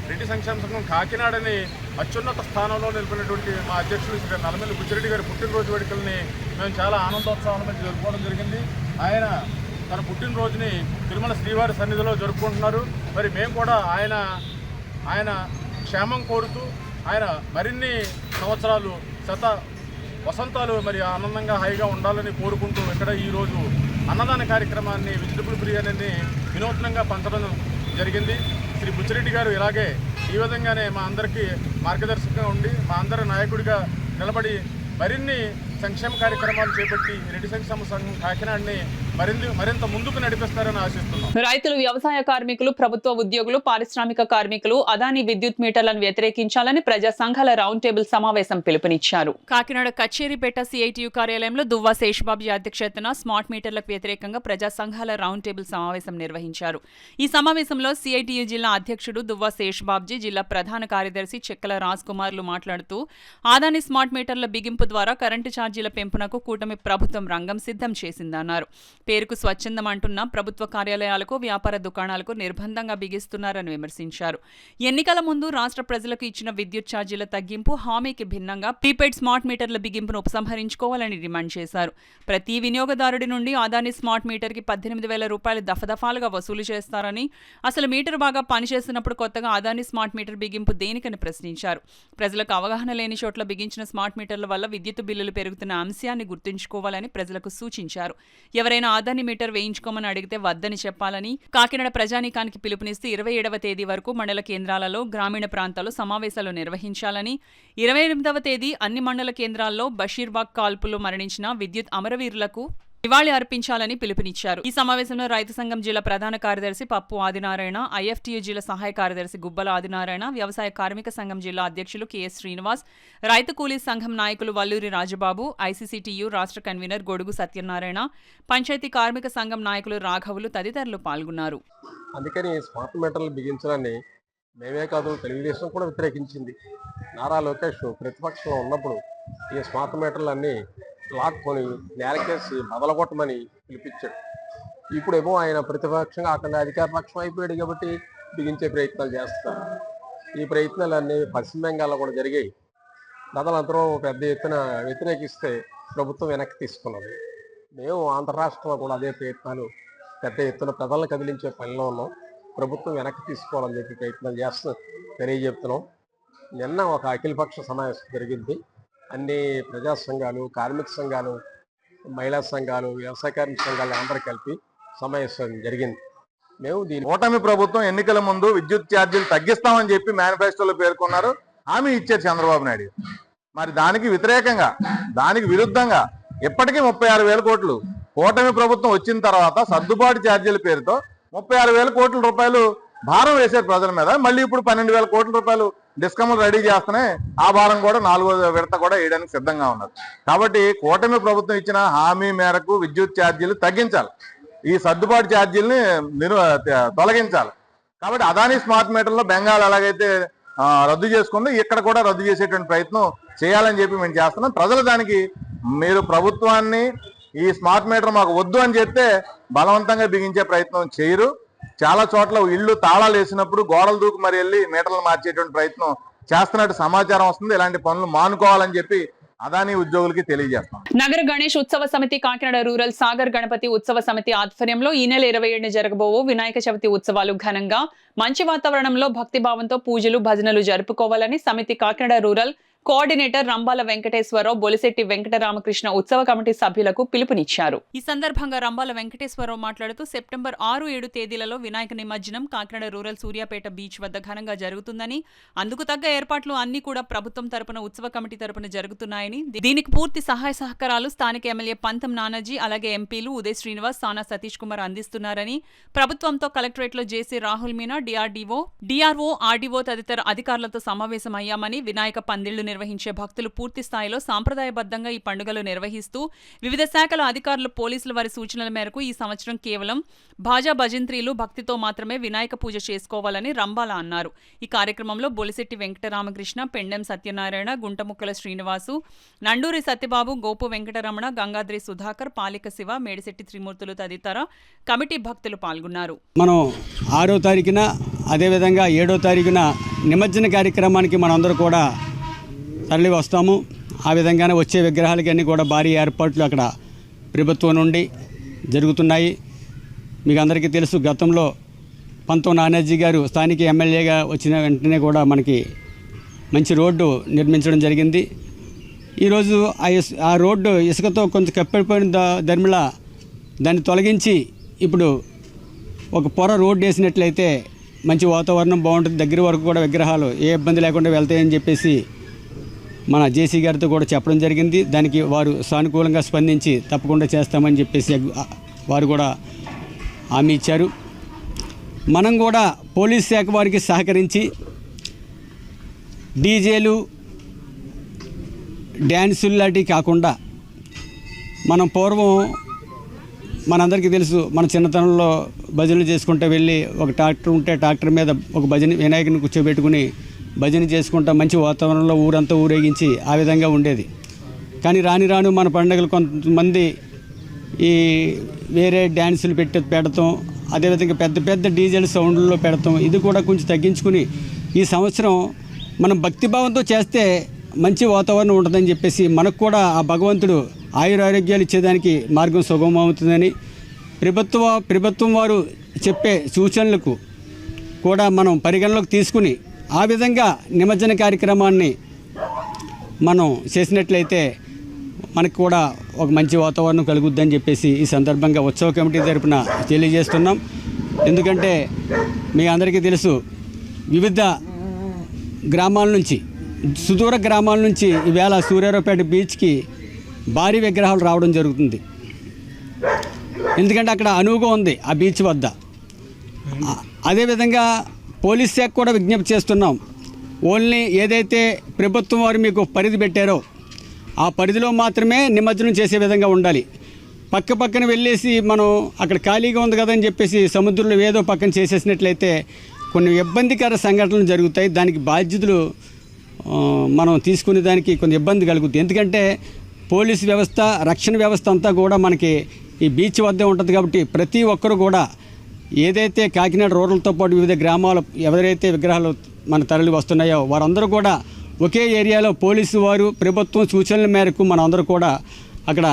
Speaker 21: రెడ్డి సంక్షేమ సంఘం కాకినాడని అత్యున్నత స్థానంలో నిలిపినటువంటి మా అధ్యక్షులు శ్రీ నల్లమిల్లి బుచ్చిరెడ్డి గారి పుట్టినరోజు వేడుకల్ని మేము చాలా ఆనందోత్సవాలతో జరుపుకోవడం జరిగింది. ఆయన తన పుట్టినరోజుని తిరుమల శ్రీవారి సన్నిధిలో జరుపుకుంటున్నారు. మరి మేము కూడా ఆయన క్షేమం కోరుతూ ఆయన మరిన్ని సంవత్సరాలు వసంతాలు మరి ఆనందంగా హాయిగా ఉండాలని కోరుకుంటూ ఇక్కడ ఈరోజు అన్నదాన కార్యక్రమాన్ని వెజిటబుల్ బిర్యానీని వినూత్నంగా పంచడం జరిగింది. శ్రీ బుచ్చిరెడ్డి గారు ఇలాగే ఈ విధంగానే మా అందరికీ మార్గదర్శకంగా ఉండి మా అందరి నాయకుడిగా నిలబడి మరిన్ని సంక్షేమ కార్యక్రమాలు చేపట్టి రెడ్డి సంక్షేమ సంఘం కాకినాడని మరింత ముందుకు నడిపిస్తారని ఆశిస్తున్నాం.
Speaker 4: రైతులు, వ్యవసాయ కార్మికులు, ప్రభుత్వ ఉద్యోగులు, పారిశ్రామిక కార్మికులు అదానీ విద్యుత్ మీటర్లను వ్యతిరేకించాలని ప్రజా సంఘాల రౌండ్ టేబుల్ సమావేశం పిలుపునిచ్చారు. కాకినాడ కచేరీపేట సిఐటియు కార్యాలయంలో దువ్వా శేషబాబు అధ్యక్షతన స్మార్ట్ మీటర్లకు వ్యతిరేకంగా ప్రజా సంఘాల రౌండ్ టేబుల్ సమావేశం నిర్వహించారు. ఈ సమావేశంలో సిఐటియు జిల్లా అధ్యక్షుడు దువ్వా శేషబాబ్జీ, జిల్లా ప్రధాన కార్యదర్శి చెక్కల రాజ్ కుమార్లు మాట్లాడుతూ అదానీ స్మార్ట్ మీటర్ల బిగింపు ద్వారా కరెంటు ఛార్జీల పెంపునకు కూటమి ప్రభుత్వం రంగం సిద్ధం చేసిందన్నారు. పేరుకు స్వచ్ఛందం అంటున్న ప్రభుత్వ కార్యాలయాలకు, వ్యాపార దుకాణాలకు నిర్బంధంగా బిగిస్తున్నారని విమర్శించారు. ఎన్నికల ముందు రాష్ట్ర ప్రజలకు ఇచ్చిన విద్యుత్ ఛార్జీల తగ్గింపు హామీకి భిన్నంగా ప్రీపెయిడ్ స్మార్ట్ మీటర్ల బిగింపును ఉపసంహరించుకోవాలని డిమాండ్ చేశారు. ప్రతి వినియోగదారుడి నుండి అదానీ స్మార్ట్ మీటర్కి 18,000 రూపాయలు దఫదఫాలుగా వసూలు చేస్తారని, అసలు మీటర్ బాగా పనిచేస్తున్నప్పుడు కొత్తగా అదానీ స్మార్ట్ మీటర్ బిగింపు దేనికని ప్రశ్నించారు. ప్రజలకు అవగాహన లేని చోట్ల బిగించిన స్మార్ట్ మీటర్ల వల్ల విద్యుత్ బిల్లులు పెరుగుతున్న అంశాన్ని గుర్తుంచుకోవాలని ప్రజలకు సూచించారు. ఎవరైనా అదానీ మీటర్ వేయించుకోమని అడిగితే వద్దని చెప్పాలని కాకినాడ ప్రజానీకానికి పిలుపునిస్తూ 27వ తేదీ వరకు మండల కేంద్రాలలో, గ్రామీణ ప్రాంతాల్లో సమావేశాలు నిర్వహించాలని, 28వ తేదీ అన్ని మండల కేంద్రాల్లో బషీర్బాగ్ కాల్పులో మరణించిన విద్యుత్ అమరవీరులకు నివాళి అర్పించాలని పిలుపునిచ్చారు. ఈ సమావేశంలో రైతు సంఘం జిల్లా ప్రధాన కార్యదర్శి పప్పు ఆదినారాయణ, ఐఎఫ్టియు జిల్లా సహాయ కార్యదర్శి గుబ్బల ఆదినారాయణ, వ్యవసాయ కార్మిక సంఘం జిల్లా అధ్యక్షులు కెఎస్ శ్రీనివాస్, రైతు కూలీ సంఘం నాయకులు వల్లూరి రాజబాబు, ఐసీసీటీయు రాష్ట్ర కన్వీనర్ గొడుగు సత్యనారాయణ, పంచాయతీ కార్మిక సంఘం నాయకులు రాఘవులు తదితరులు పాల్గొన్నారు.
Speaker 22: అందుకని స్మార్ట్ మీటర్లు బిగించడాన్ని మేమే కాదు, తెలుగుదేశం కూడా వ్యతిరేకించింది. నారా లోకేష్ ప్రతిపక్షంలో ఉన్నప్పుడు ఈ స్మార్ట్ మీటర్లన్నీ లాక్కొని నేలకేసి బదలగొట్టమని పిలిపించాడు. ఇప్పుడేమో ఆయన ప్రతిపక్షంగా అక్కడ అధికార పక్షం అయిపోయాడు కాబట్టి బిగించే ప్రయత్నాలు చేస్తారు. ఈ ప్రయత్నాలన్నీ పశ్చిమ బెంగాల్లో కూడా జరిగాయి. తదనంతరం పెద్ద ఎత్తున వ్యతిరేకిస్తే ప్రభుత్వం వెనక్కి తీసుకున్నది. మేము ఆంధ్ర రాష్ట్రంలో కూడా అదే ప్రయత్నాలు పెద్ద ఎత్తున ప్రజలను కదిలించే పనిలో ఉన్నాం. ప్రభుత్వం వెనక్కి తీసుకోవాలని చెప్పి ప్రయత్నం తెలియజెప్తున్నాం. నిన్న ఒక అఖిలపక్ష సమావేశం జరిగింది. అన్ని ప్రజా సంఘాలు, కార్మిక సంఘాలు, మహిళా సంఘాలు, వ్యవసాయ కార్మిక సంఘాలు అందరూ కలిపి సమావేశం జరిగింది. మేము
Speaker 21: కూటమి ప్రభుత్వం ఎన్నికల ముందు విద్యుత్ ఛార్జీలు తగ్గిస్తామని చెప్పి మేనిఫెస్టోలో పేర్కొన్నారు, హామీ ఇచ్చారు చంద్రబాబు నాయుడు. మరి దానికి వ్యతిరేకంగా, దానికి విరుద్ధంగా ఇప్పటికీ 36,000 కోట్లు కూటమి ప్రభుత్వం వచ్చిన తర్వాత సర్దుబాటు ఛార్జీల పేరుతో 36,000 కోట్ల రూపాయలు భారం వేశారు ప్రజల మీద. మళ్ళీ ఇప్పుడు 12,000 కోట్ల రూపాయలు డిస్కమ్లు రెడీ చేస్తున్నాయి. ఆ భారం కూడా 4వ విడత కూడా వేయడానికి సిద్ధంగా ఉన్నారు. కాబట్టి కూటమి ప్రభుత్వం ఇచ్చిన హామీ మేరకు విద్యుత్ ఛార్జీలు తగ్గించాలి, ఈ సర్దుబాటు ఛార్జీలని తొలగించాలి. కాబట్టి అదానీ స్మార్ట్ మీటర్లో బెంగాల్ ఎలాగైతే రద్దు చేసుకుందో ఇక్కడ కూడా రద్దు చేసేటువంటి ప్రయత్నం చేయాలని చెప్పి మేము చేస్తున్నాం. ప్రజలు దానికి మీరు ప్రభుత్వాన్ని ఈ స్మార్ట్ మీటర్ మాకు వద్దు అని చెప్తే బలవంతంగా బిగించే ప్రయత్నం చేయరు. చాలా చోట్ల ఇళ్ళు తాళాలు వేసినప్పుడు గోడలు దూకి మరి వెళ్ళి మీటర్లు మార్చేటువంటి ప్రయత్నం చేస్తున్నట్టు సమాచారం వస్తుంది. ఇలాంటి పనులు మానుకోవాలని చెప్పి అదానీ ఉద్యోగులకి తెలియజేస్తాం.
Speaker 4: నగర గణేష్ ఉత్సవ సమితి కాకినాడ రూరల్ సాగర్ గణపతి ఉత్సవ సమితి ఆధ్వర్యంలో ఈ నెల 27న జరగబోవు వినాయక చవితి ఉత్సవాలు ఘనంగా మంచి వాతావరణంలో భక్తిభావంతో పూజలు భజనలు జరుపుకోవాలని సమితి కాకినాడ రూరల్ కోఆర్డినేటర్ రంబాల వెంకటేశ్వరరావు, బొలిశెట్టి వెంకటరామకృష్ణ ఉత్సవ కమిటీ సభ్యులకు పిలుపునిచ్చారు.
Speaker 1: ఈ సందర్భంగా రంబాల వెంకటేశ్వరరావు మాట్లాడుతూ సెప్టెంబర్ 6, 7 తేదీలలో వినాయక నిమజ్జనం కాకినాడ రూరల్ సూర్యాపేట బీచ్ వద్ద ఘనంగా జరుగుతుందని, అందుకు తగ్గ ఏర్పాట్లు అన్ని కూడా ప్రభుత్వం తరపున ఉత్సవ కమిటీ తరపున జరుగుతున్నాయని, దీనికి పూర్తి సహాయ సహకారాలు స్థానిక ఎమ్మెల్యే పంతం నానాజీ అలాగే ఎంపీలు ఉదయ్ శ్రీనివాస్, సానా సతీష్ కుమార్ అందిస్తున్నారని, ప్రభుత్వంతో కలెక్టరేట్లో జేసీ రాహుల్ మీనా, డిఆర్ఓ, ఆర్డీఓ తదితర అధికారులతో సమావేశమయ్యామని, వినాయక పందిళ్లు నిర్వహించే భక్తులు పూర్తి స్థాయిలో సాంప్రదాయబద్ధంగా ఈ పండుగలు నిర్వహిస్తూ వివిధ శాఖల అధికారులు, పోలీసుల వారి సూచనల మేరకు ఈ సంవత్సరం కేవలం భాజా భజంత్రీలు భక్తితో మాత్రమే వినాయక పూజ చేసుకోవాలని రంబాల అన్నారు. ఈ కార్యక్రమంలో బొలిశెట్టి వెంకటరామకృష్ణ, పెండెం సత్యనారాయణ, గుంటముక్కల శ్రీనివాసు, నండూరి సత్యబాబు, గోపు వెంకటరమణ, గంగాద్రి సుధాకర్, పాలిక శివ, మేడిశెట్టి త్రిమూర్తులు తదితర కమిటీ భక్తులు పాల్గొన్నారు.
Speaker 5: మనం 6వ తారీఖున అదేవిధంగా 7వ తారీఖున నిమజ్జన కార్యక్రమానికి మనందరూ కూడా తరలి వస్తాము. ఆ విధంగానే వచ్చే విగ్రహాలకి అన్నీ కూడా భారీ ఏర్పాట్లు అక్కడ ప్రభుత్వం నుండి జరుగుతున్నాయి. మీకు అందరికీ తెలుసు, గతంలో పంతం నానాజీ గారు స్థానిక ఎమ్మెల్యేగా వచ్చిన వెంటనే కూడా మనకి మంచి రోడ్డు నిర్మించడం జరిగింది. ఈరోజు ఆ రోడ్డు ఇసుకతో కొంచెం కప్పిపోయిన ధర్మిళ దాన్ని తొలగించి ఇప్పుడు ఒక పొర రోడ్డు వేసినట్లయితే మంచి వాతావరణం బాగుంటుంది, దగ్గర వరకు కూడా విగ్రహాలు ఏ ఇబ్బంది లేకుండా వెళ్తాయని చెప్పేసి మన జేసీ గారితో కూడా చెప్పడం జరిగింది. దానికి వారు సానుకూలంగా స్పందించి తప్పకుండా చేస్తామని చెప్పేసి వారు కూడా హామీ ఇచ్చారు. మనం కూడా పోలీస్ శాఖ వారికి సహకరించి డీజేలు, డ్యాన్సులు లాంటివి కాకుండా మనం పూర్వం మనందరికీ తెలుసు, మన చిన్నతనంలో భజనలు చేసుకుంటూ వెళ్ళి ఒక ట్రాక్టర్ ఉంటే ట్రాక్టర్ మీద ఒక భజన వినాయకుని కూర్చోబెట్టుకుని భజన చేసుకుంటా మంచి వాతావరణంలో ఊరంతా ఊరేగించి ఆ విధంగా ఉండేది. కానీ రాను మన పండుగలు కొంతమంది ఈ వేరే డ్యాన్సులు పెడతాం, అదేవిధంగా పెద్ద డీజేల సౌండ్లలో పెడతాం. ఇది కూడా కొంచెం తగ్గించుకుని ఈ సంవత్సరం మనం భక్తిభావంతో చేస్తే మంచి వాతావరణం ఉంటుందని చెప్పేసి మనకు కూడా ఆ భగవంతుడు ఆయురారోగ్యాలు ఇచ్చేదానికి మార్గం సుగమవుతుందని ప్రభుత్వం వారు చెప్పే సూచనలకు కూడా మనం పరిగణలోకి తీసుకుని ఆ విధంగా నిమజ్జన కార్యక్రమాన్ని మనం చేసినట్లయితే మనకు కూడా ఒక మంచి వాతావరణం కలుగుద్దని చెప్పేసి ఈ సందర్భంగా ఉత్సవ కమిటీ తరపున తెలియజేస్తున్నాం. ఎందుకంటే మీ అందరికీ తెలుసు, వివిధ గ్రామాల నుంచి, సుదూర గ్రామాల నుంచి ఈవేళ సూర్యారావుపేట బీచ్కి భారీ విగ్రహాలు రావడం జరుగుతుంది. ఎందుకంటే అక్కడ అనువుగా ఉంది ఆ బీచ్ వద్ద. అదేవిధంగా పోలీస్ శాఖ కూడా విజ్ఞప్తి చేస్తున్నాం, ఓన్లీ ఏదైతే ప్రభుత్వం వారు మీకు పరిధి పెట్టారో ఆ పరిధిలో మాత్రమే నిమజ్జనం చేసే విధంగా ఉండాలి. పక్కన వెళ్ళేసి మనం అక్కడ ఖాళీగా ఉంది కదని చెప్పేసి సముద్రంలో ఏదో పక్కన చేసేసినట్లయితే కొన్ని ఇబ్బందికర సంఘటనలు జరుగుతాయి. దానికి బాధ్యతలు మనం తీసుకునే దానికి కొంచెం ఇబ్బంది కలుగుతుంది. ఎందుకంటే పోలీసు వ్యవస్థ, రక్షణ వ్యవస్థ అంతా కూడా మనకి ఈ బీచ్ వద్దే ఉంటుంది. కాబట్టి ప్రతి ఒక్కరు కూడా ఏదైతే కాకినాడ రూరల్తో పాటు వివిధ గ్రామాలు ఎవరైతే విగ్రహాలు మన తరలి వస్తున్నాయో వారందరూ కూడా ఒకే ఏరియాలో పోలీసు వారు ప్రభుత్వం సూచనల మేరకు మనందరూ కూడా అక్కడ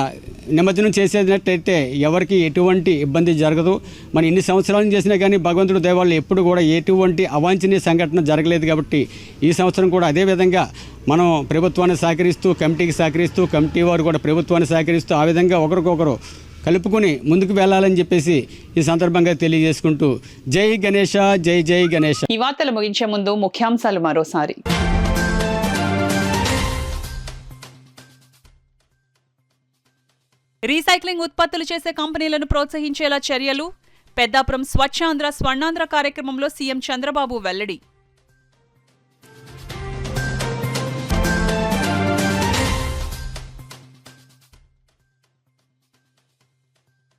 Speaker 5: నిమజ్జనం చేసేటట్టయితే ఎవరికి ఎటువంటి ఇబ్బంది జరగదు. మనం ఇన్ని సంవత్సరాలు చేసినా కానీ భగవంతుడు దయవల్ల ఎప్పుడు కూడా ఎటువంటి అవాంఛనీయ సంఘటన జరగలేదు. కాబట్టి ఈ సంవత్సరం కూడా అదేవిధంగా మనం ప్రభుత్వాన్ని సహకరిస్తూ కమిటీకి సహకరిస్తూ కమిటీ వారు కూడా ప్రభుత్వాన్ని సహకరిస్తూ ఆ విధంగా ఒకరికొకరు కలుపుకొని ముందుకు వెళ్ళాలని చెప్పేసి ఈ సందర్భంగా తెలియజేసుకుంటూ జై గణేష, జై జై గణేష.
Speaker 4: ఈ వార్తలు ముగించే ముందు ముఖ్యాంశాలు మరోసారి.
Speaker 1: రీసైక్లింగ్ ఉత్పత్తులు చేసే కంపెనీలను ప్రోత్సహించేలా చర్యలు. పెద్దాపురం స్వచ్ఛాంధ్ర స్వర్ణాంధ్ర కార్యక్రమంలో సీఎం చంద్రబాబు వెల్లడి.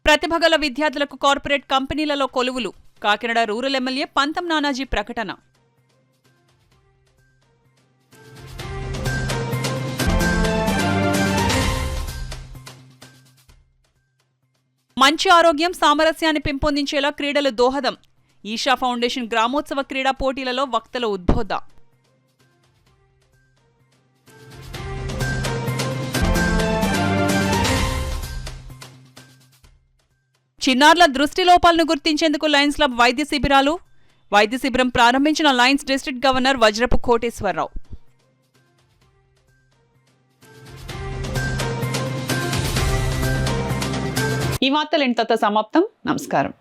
Speaker 1: ప్రతిభగల విద్యార్థులకు కార్పొరేట్ కంపెనీలలో కొలువులు. కాకినాడ రూరల్ ఎమ్మెల్యే పంతం నానాజీ ప్రకటన. మంచి ఆరోగ్యం, సామరస్యాన్ని పెంపొందించేలా క్రీడలు దోహదం. ఈషా ఫౌండేషన్ గ్రామోత్సవ క్రీడా పోటీలలో వక్తల ఉద్బోధ. చిన్నారుల దృష్టి లోపాలను గుర్తించేందుకు లయన్స్ క్లబ్ వైద్య శిబిరాలు. వైద్య శిబిరం ప్రారంభించిన లయన్స్ డిస్ట్రిక్ట్ గవర్నర్ వజ్రపు కోటేశ్వరరావు.
Speaker 4: ఈ వార్తలు ఇంతతో సమాప్తం. నమస్కారం.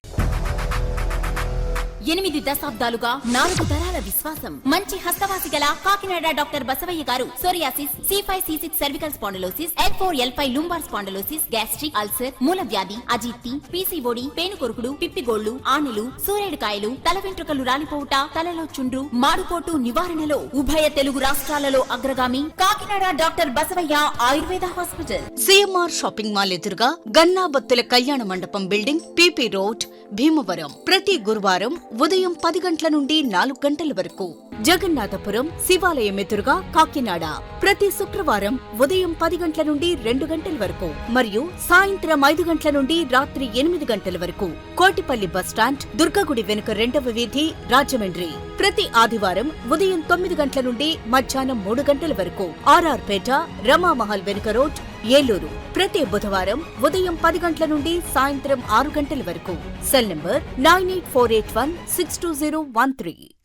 Speaker 2: 8 దశాబ్దాలుగా 4 తరాల విశ్వాసం. మంచి హస్తవాసి గల కాకినాడ డాక్టర్ బసవయ్య గారు psoriasis, C5C6 cervical spondylosis, L4L5 lumbar spondylosis, gastric ulcer, మూల వ్యాధి, అజీర్తి, PCOD, పేనుకొరుకుడు, పిప్పిగోళ్లు, ఆనెలు, సూరేడుకాయలు, తల వెంట్రుకలు రాలిపోవుట, తలలో చుండ్రు, మాడుపోటు నివారణలో ఉభయ తెలుగు రాష్ట్రాలలో అగ్రగామి Kakinada doctor Basavayya Ayurveda hospital.
Speaker 3: CMR shopping mall ఎదురుగా గన్నాబత్తుల కళ్యాణ మండపం బిల్డింగ్, PP రోడ్, భీమవరం. ప్రతి గురువారం ఉదయం 10 గంటల నుండి 4 గంటల వరకు. జగన్నాథపురం శివాలయం ఎదురుగా కాకినాడ ప్రతి శుక్రవారం ఉదయం 10 గంటల నుండి 2 గంటల వరకు మరియు సాయంత్రం 5 గంటల నుండి రాత్రి 8 గంటల వరకు. కోటిపల్లి బస్టాండ్, దుర్గగుడి వెనుక 2వ వీధి, రాజమండ్రి ప్రతి ఆదివారం ఉదయం 9 గంటల నుండి మధ్యాహ్నం 3 గంటల వరకు. RR పేట, రమామహల్ వెనుక రోడ్, ఏలూరు ప్రతి బుధవారం ఉదయం 10 గంటల నుండి సాయంత్రం 6 గంటల వరకు. Cell number 9848162013.